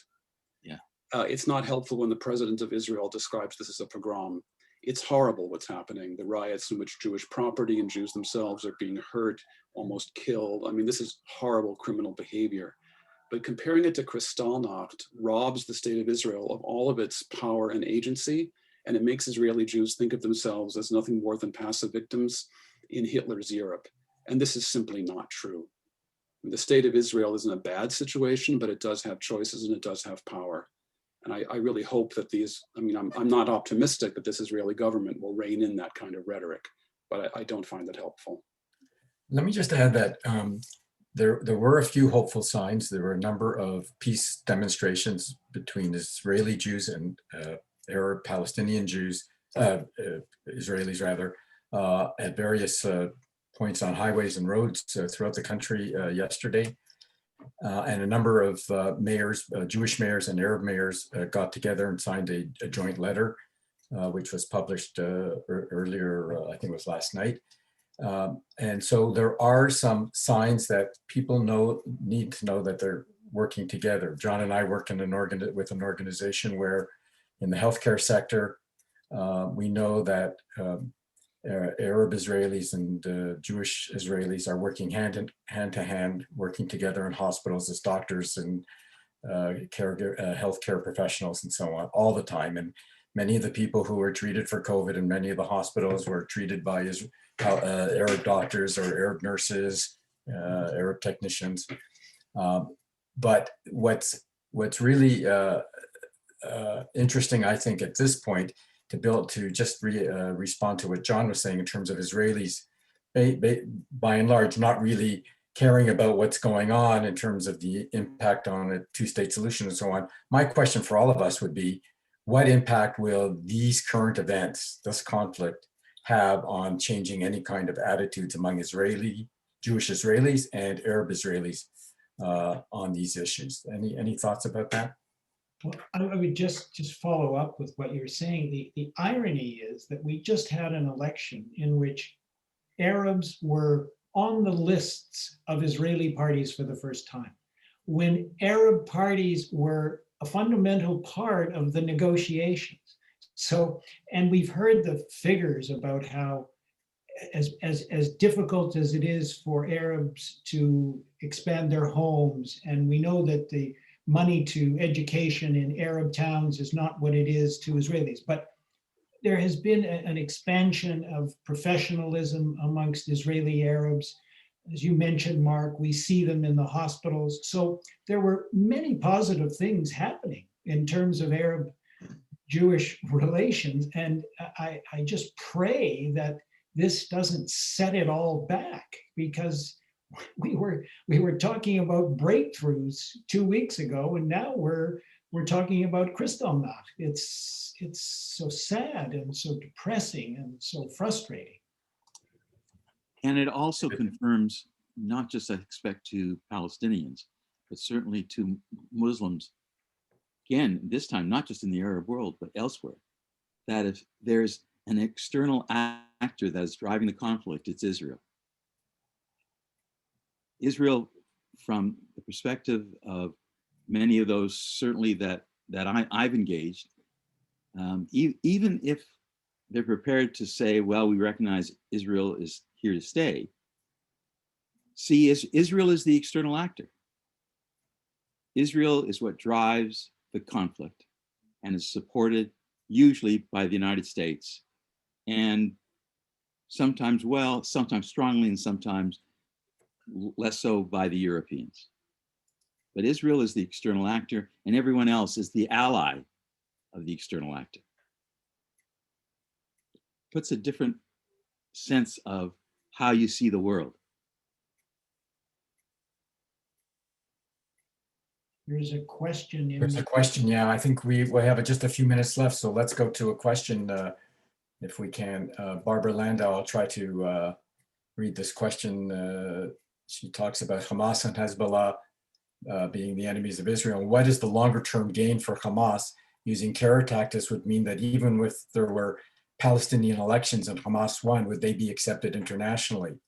Speaker 7: Yeah.
Speaker 6: It's not helpful when the president of Israel describes this as a pogrom. It's horrible what's happening, the riots in which Jewish property and Jews themselves are being hurt, almost killed. I mean, this is horrible criminal behavior. But comparing it to Kristallnacht robs the state of Israel of all of its power and agency, and it makes Israeli Jews think of themselves as nothing more than passive victims in Hitler's Europe. And this is simply not true. The state of Israel isn't a bad situation, but it does have choices and it does have power. And I really hope that I'm not optimistic that this Israeli government will rein in that kind of rhetoric, but I don't find it helpful.
Speaker 3: Let me just add that there were a few hopeful signs. There were a number of peace demonstrations between Israeli Jews and Arab Palestinian Jews, Israelis rather, at various points on highways and roads throughout the country yesterday. And a number of mayors, Jewish mayors and Arab mayors got together and signed a joint letter, which was published earlier, I think it was last night. And so there are some signs that people need to know that they're working together. John and I work in with an organization where in the healthcare sector, we know that Arab Israelis and Jewish Israelis are working hand to hand, working together in hospitals as doctors and healthcare professionals and so on all the time. And many of the people who were treated for COVID in many of the hospitals were treated by Arab doctors or Arab nurses, Arab technicians. But what's really interesting, I think, at this point, to just respond to what John was saying in terms of Israelis, by and large, not really caring about what's going on in terms of the impact on a two-state solution and so on. My question for all of us would be, what impact will these current events, this conflict, have on changing any kind of attitudes among Jewish Israelis and Arab Israelis on these issues? Any thoughts about that?
Speaker 4: Well, I would just follow up with what you're saying. The irony is that we just had an election in which Arabs were on the lists of Israeli parties for the first time, when Arab parties were a fundamental part of the negotiations. So, and we've heard the figures about how as difficult as it is for Arabs to expand their homes, and we know that the money to education in Arab towns is not what it is to Israelis, but there has been an expansion of professionalism amongst Israeli Arabs. As you mentioned, Mark, we see them in the hospitals. So there were many positive things happening in terms of Arab-Jewish relations. And I just pray that this doesn't set it all back, because we were talking about breakthroughs 2 weeks ago, and now we're talking about Kristallnacht. It's so sad and so depressing and so frustrating.
Speaker 7: And it also confirms, not just I expect to Palestinians, but certainly to Muslims, again, this time, not just in the Arab world, but elsewhere, that if there's an external actor that is driving the conflict, it's Israel. Israel, from the perspective of many of those certainly that I've engaged, even if they're prepared to say, well, we recognize Israel is here to stay, see, Israel is the external actor. Israel is what drives the conflict and is supported usually by the United States, and sometimes well, sometimes strongly, and sometimes less so by the Europeans. But Israel is the external actor, and everyone else is the ally of the external actor. Puts a different sense of how you see the world.
Speaker 4: There's a question.
Speaker 3: There's a question, yeah. I think we have just a few minutes left, so let's go to a question if we can. Barbara Landau, I'll try to read this question. She talks about Hamas and Hezbollah being the enemies of Israel. What is the longer term gain for Hamas? Using terror tactics would mean that even if there were Palestinian elections and Hamas won, would they be accepted internationally?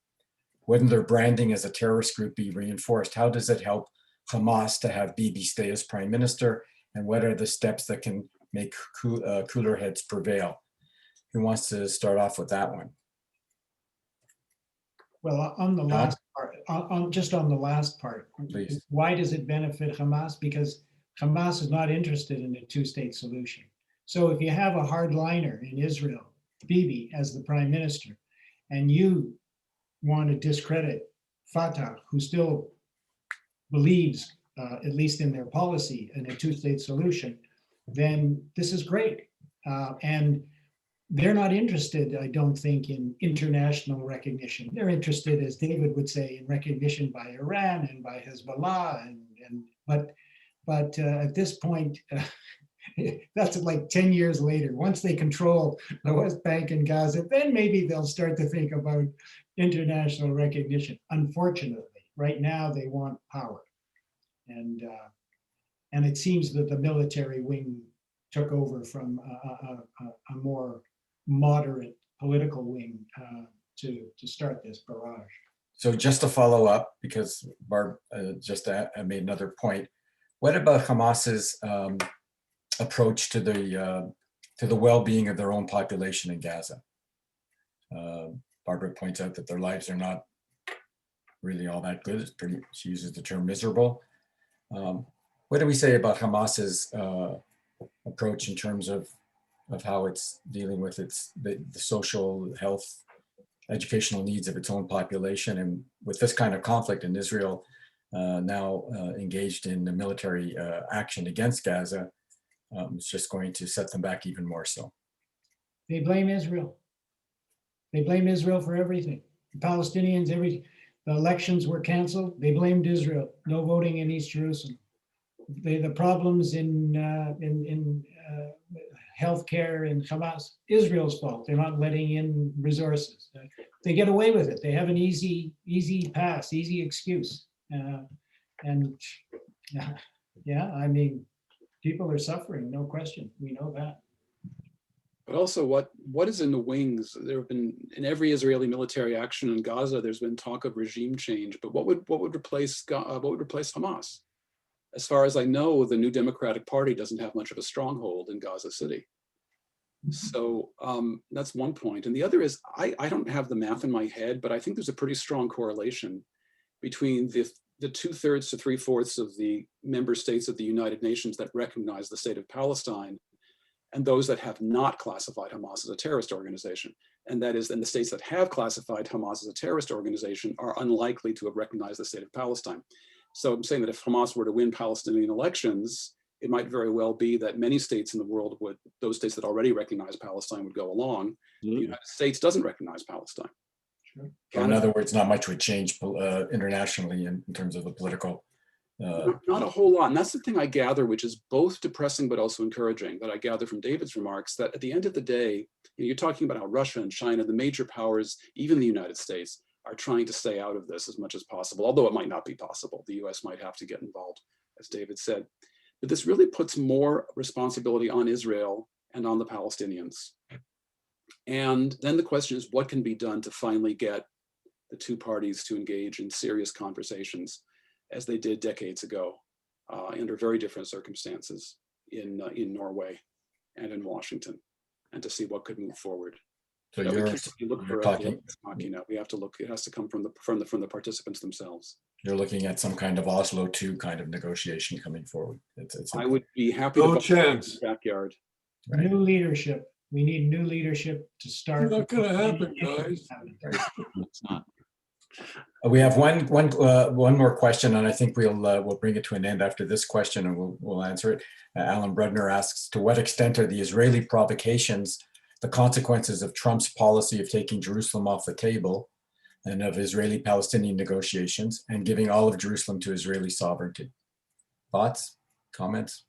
Speaker 3: Wouldn't their branding as a terrorist group be reinforced? How does it help Hamas to have Bibi stay as prime minister? And what are the steps that can make cooler heads prevail? Who wants to start off with that one?
Speaker 4: Well, on the last part, on the last part,
Speaker 3: Please.
Speaker 4: Why does it benefit Hamas? Because Hamas is not interested in a two-state solution. So if you have a hardliner in Israel, Bibi, as the prime minister, and you want to discredit Fatah, who still believes, at least in their policy, in a two-state solution, then this is great. And they're not interested, I don't think, in international recognition. They're interested, as David would say, in recognition by Iran and by Hezbollah. But at this point, that's like 10 years later. Once they control the West Bank and Gaza, then maybe they'll start to think about international recognition. Unfortunately, right now they want power. And it seems that the military wing took over from a more moderate political wing to start this barrage.
Speaker 3: So just to follow up, because Barb just made another point, what about Hamas's approach to the well-being of their own population in Gaza? Barbara points out that their lives are not really all that good. It's pretty, she uses the term miserable. What do we say about Hamas's approach in terms of how it's dealing with the social, health, educational needs of its own population? And with this kind of conflict in Israel now engaged in the military action against Gaza, it's just going to set them back even more so.
Speaker 4: They blame Israel. They blame Israel for everything. The Palestinians, the elections were canceled. They blamed Israel. No voting in East Jerusalem. The problems in healthcare and Hamas, Israel's fault. They're not letting in resources. They get away with it. They have an easy pass, easy excuse. And yeah, I mean, people are suffering, no question. We know that.
Speaker 6: But also, what is in the wings? There have been, in every Israeli military action in Gaza, there's been talk of regime change. But what would replace Hamas? As far as I know, the New Democratic Party doesn't have much of a stronghold in Gaza City. So that's one point. And the other is, I don't have the math in my head, but I think there's a pretty strong correlation between the 2/3 to 3/4 of the member states of the United Nations that recognize the state of Palestine and those that have not classified Hamas as a terrorist organization. And that is, then the states that have classified Hamas as a terrorist organization are unlikely to have recognized the state of Palestine. So I'm saying that if Hamas were to win Palestinian elections, it might very well be that many states in the world would, those states that already recognize Palestine would go along. The United States doesn't recognize Palestine.
Speaker 4: Sure.
Speaker 3: In other words, not much would change internationally in terms of the political.
Speaker 6: Not a whole lot. And that's the thing I gather, which is both depressing but also encouraging, that I gather from David's remarks, that at the end of the day, you're talking about how Russia and China, the major powers, even the United States, are trying to stay out of this as much as possible, although it might not be possible. The US might have to get involved, as David said. But this really puts more responsibility on Israel and on the Palestinians. And then the question is, what can be done to finally get the two parties to engage in serious conversations, as they did decades ago, under very different circumstances in Norway and in Washington, and to see what could move forward.
Speaker 3: So
Speaker 6: you're talking, we have to look, it has to come from the participants themselves.
Speaker 3: You're looking at some kind of Oslo II kind of negotiation coming forward.
Speaker 6: I would be happy
Speaker 5: no
Speaker 6: to
Speaker 5: chance.
Speaker 6: Backyard.
Speaker 3: Right.
Speaker 4: New leadership. We need new leadership to start.
Speaker 5: It's not going to happen, guys.
Speaker 7: It's not.
Speaker 3: We have one more question, and I think we'll bring it to an end after this question, and we'll answer it. Alan Brudner asks, to what extent are the Israeli provocations the consequences of Trump's policy of taking Jerusalem off the table and of Israeli-Palestinian negotiations and giving all of Jerusalem to Israeli sovereignty? Thoughts, comments?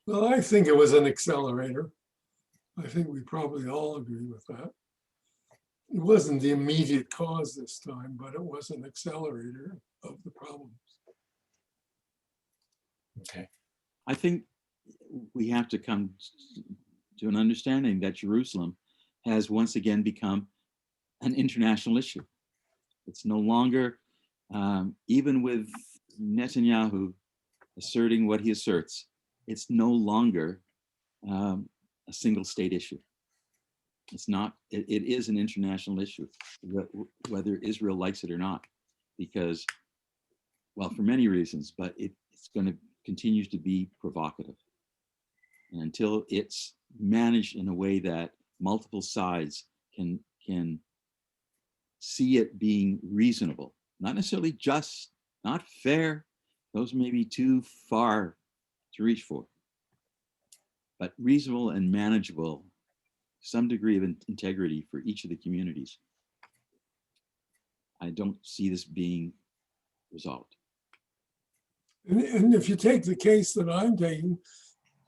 Speaker 5: Well, I think it was an accelerator. I think we probably all agree with that. It wasn't the immediate cause this time, but it was an accelerator of the problems.
Speaker 3: Okay.
Speaker 7: I think we have to come to an understanding that Jerusalem has once again become an international issue. It's no longer, even with Netanyahu asserting what he asserts, it's no longer a single state issue. It's not, it is an international issue, whether Israel likes it or not, because, well, for many reasons, but it's going to continue to be provocative. And until it's managed in a way that multiple sides can see it being reasonable, not necessarily just, not fair, those may be too far to reach for, but reasonable and manageable, some degree of integrity for each of the communities. I don't see this being resolved.
Speaker 5: And if you take the case that I'm taking,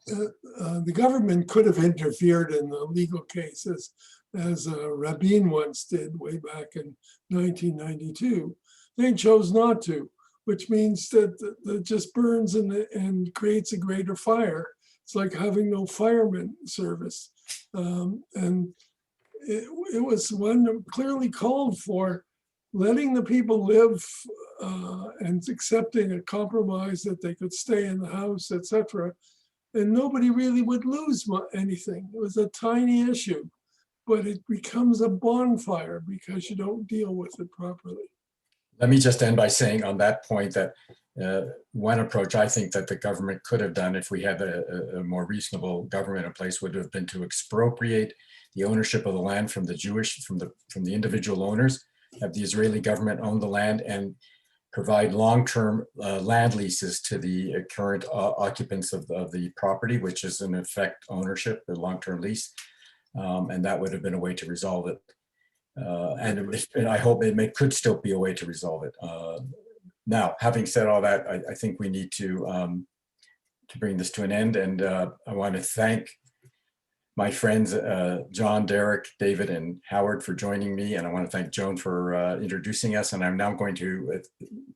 Speaker 5: the government could have interfered in the legal cases, as Rabbi once did way back in 1992. They chose not to, which means that it just burns and creates a greater fire. It's like having no fireman service. And it was one that clearly called for letting the people live and accepting a compromise that they could stay in the house, etc. And nobody really would lose anything. It was a tiny issue, but it becomes a bonfire because you don't deal with it properly.
Speaker 3: Let me just end by saying on that point that one approach I think that the government could have done if we had a more reasonable government in place would have been to expropriate the ownership of the land from the individual owners, have the Israeli government own the land and provide long-term land leases to the current occupants of the property, which is in effect ownership, the long-term lease. And that would have been a way to resolve it. And I hope it could still be a way to resolve it. Now, having said all that, I think we need to bring this to an end. And I want to thank my friends, John, Derek, David, and Howard for joining me. And I want to thank Joan for introducing us. And I'm now going to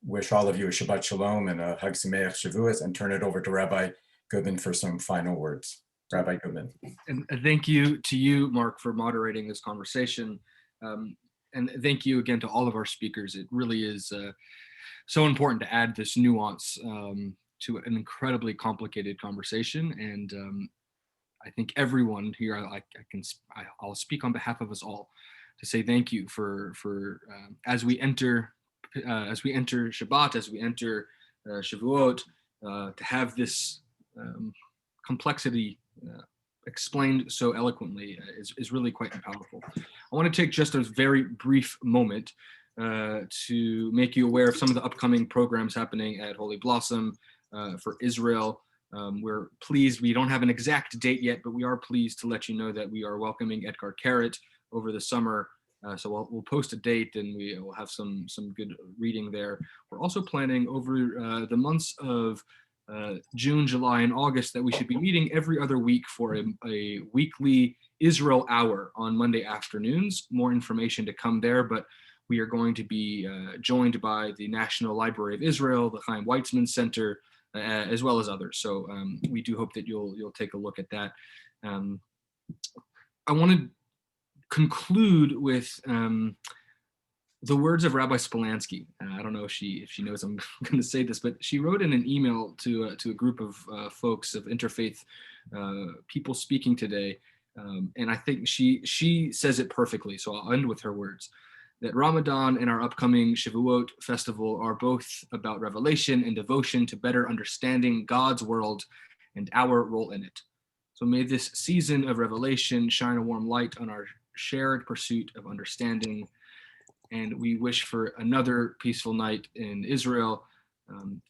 Speaker 3: wish all of you a Shabbat Shalom and a Hag Sameach Shavuos and turn it over to Rabbi Goodman for some final words. Rabbi Goodman.
Speaker 1: And thank you to you, Mark, for moderating this conversation. And thank you again to all of our speakers. It really is so important to add this nuance to an incredibly complicated conversation. And I think everyone here, I'll speak on behalf of us all to say thank you for as we enter Shabbat, as we enter Shavuot, to have this complexity explained so eloquently is really quite powerful. I want to take just a very brief moment to make you aware of some of the upcoming programs happening at Holy Blossom for Israel. We're pleased, we don't have an exact date yet, but we are pleased to let you know that we are welcoming Edgar Carrot over the summer. So we'll post a date and we will have some good reading there. We're also planning over the months of June, July, and August that we should be meeting every other week for a weekly Israel hour on Monday afternoons. More information to come there, but we are going to be joined by the National Library of Israel, the Chaim Weizmann Center, as well as others. So we do hope that you'll take a look at that. I want to conclude with the words of Rabbi Spolansky. I don't know if she knows I'm going to say this, but she wrote in an email to a group of folks of interfaith people speaking today, and I think she says it perfectly. So I'll end with her words. That Ramadan and our upcoming Shavuot festival are both about revelation and devotion to better understanding God's world and our role in it. So may this season of revelation shine a warm light on our shared pursuit of understanding. And we wish for another peaceful night in Israel.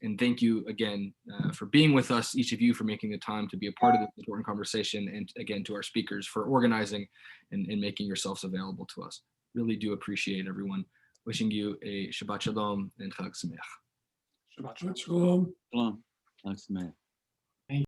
Speaker 1: And thank you again for being with us, each of you for making the time to be a part of this important conversation. And again, to our speakers for organizing and making yourselves available to us. Really do appreciate everyone. Wishing you a Shabbat Shalom and Chag Sameach.
Speaker 5: Shabbat Shalom.
Speaker 7: Shalom. Hag Sameach.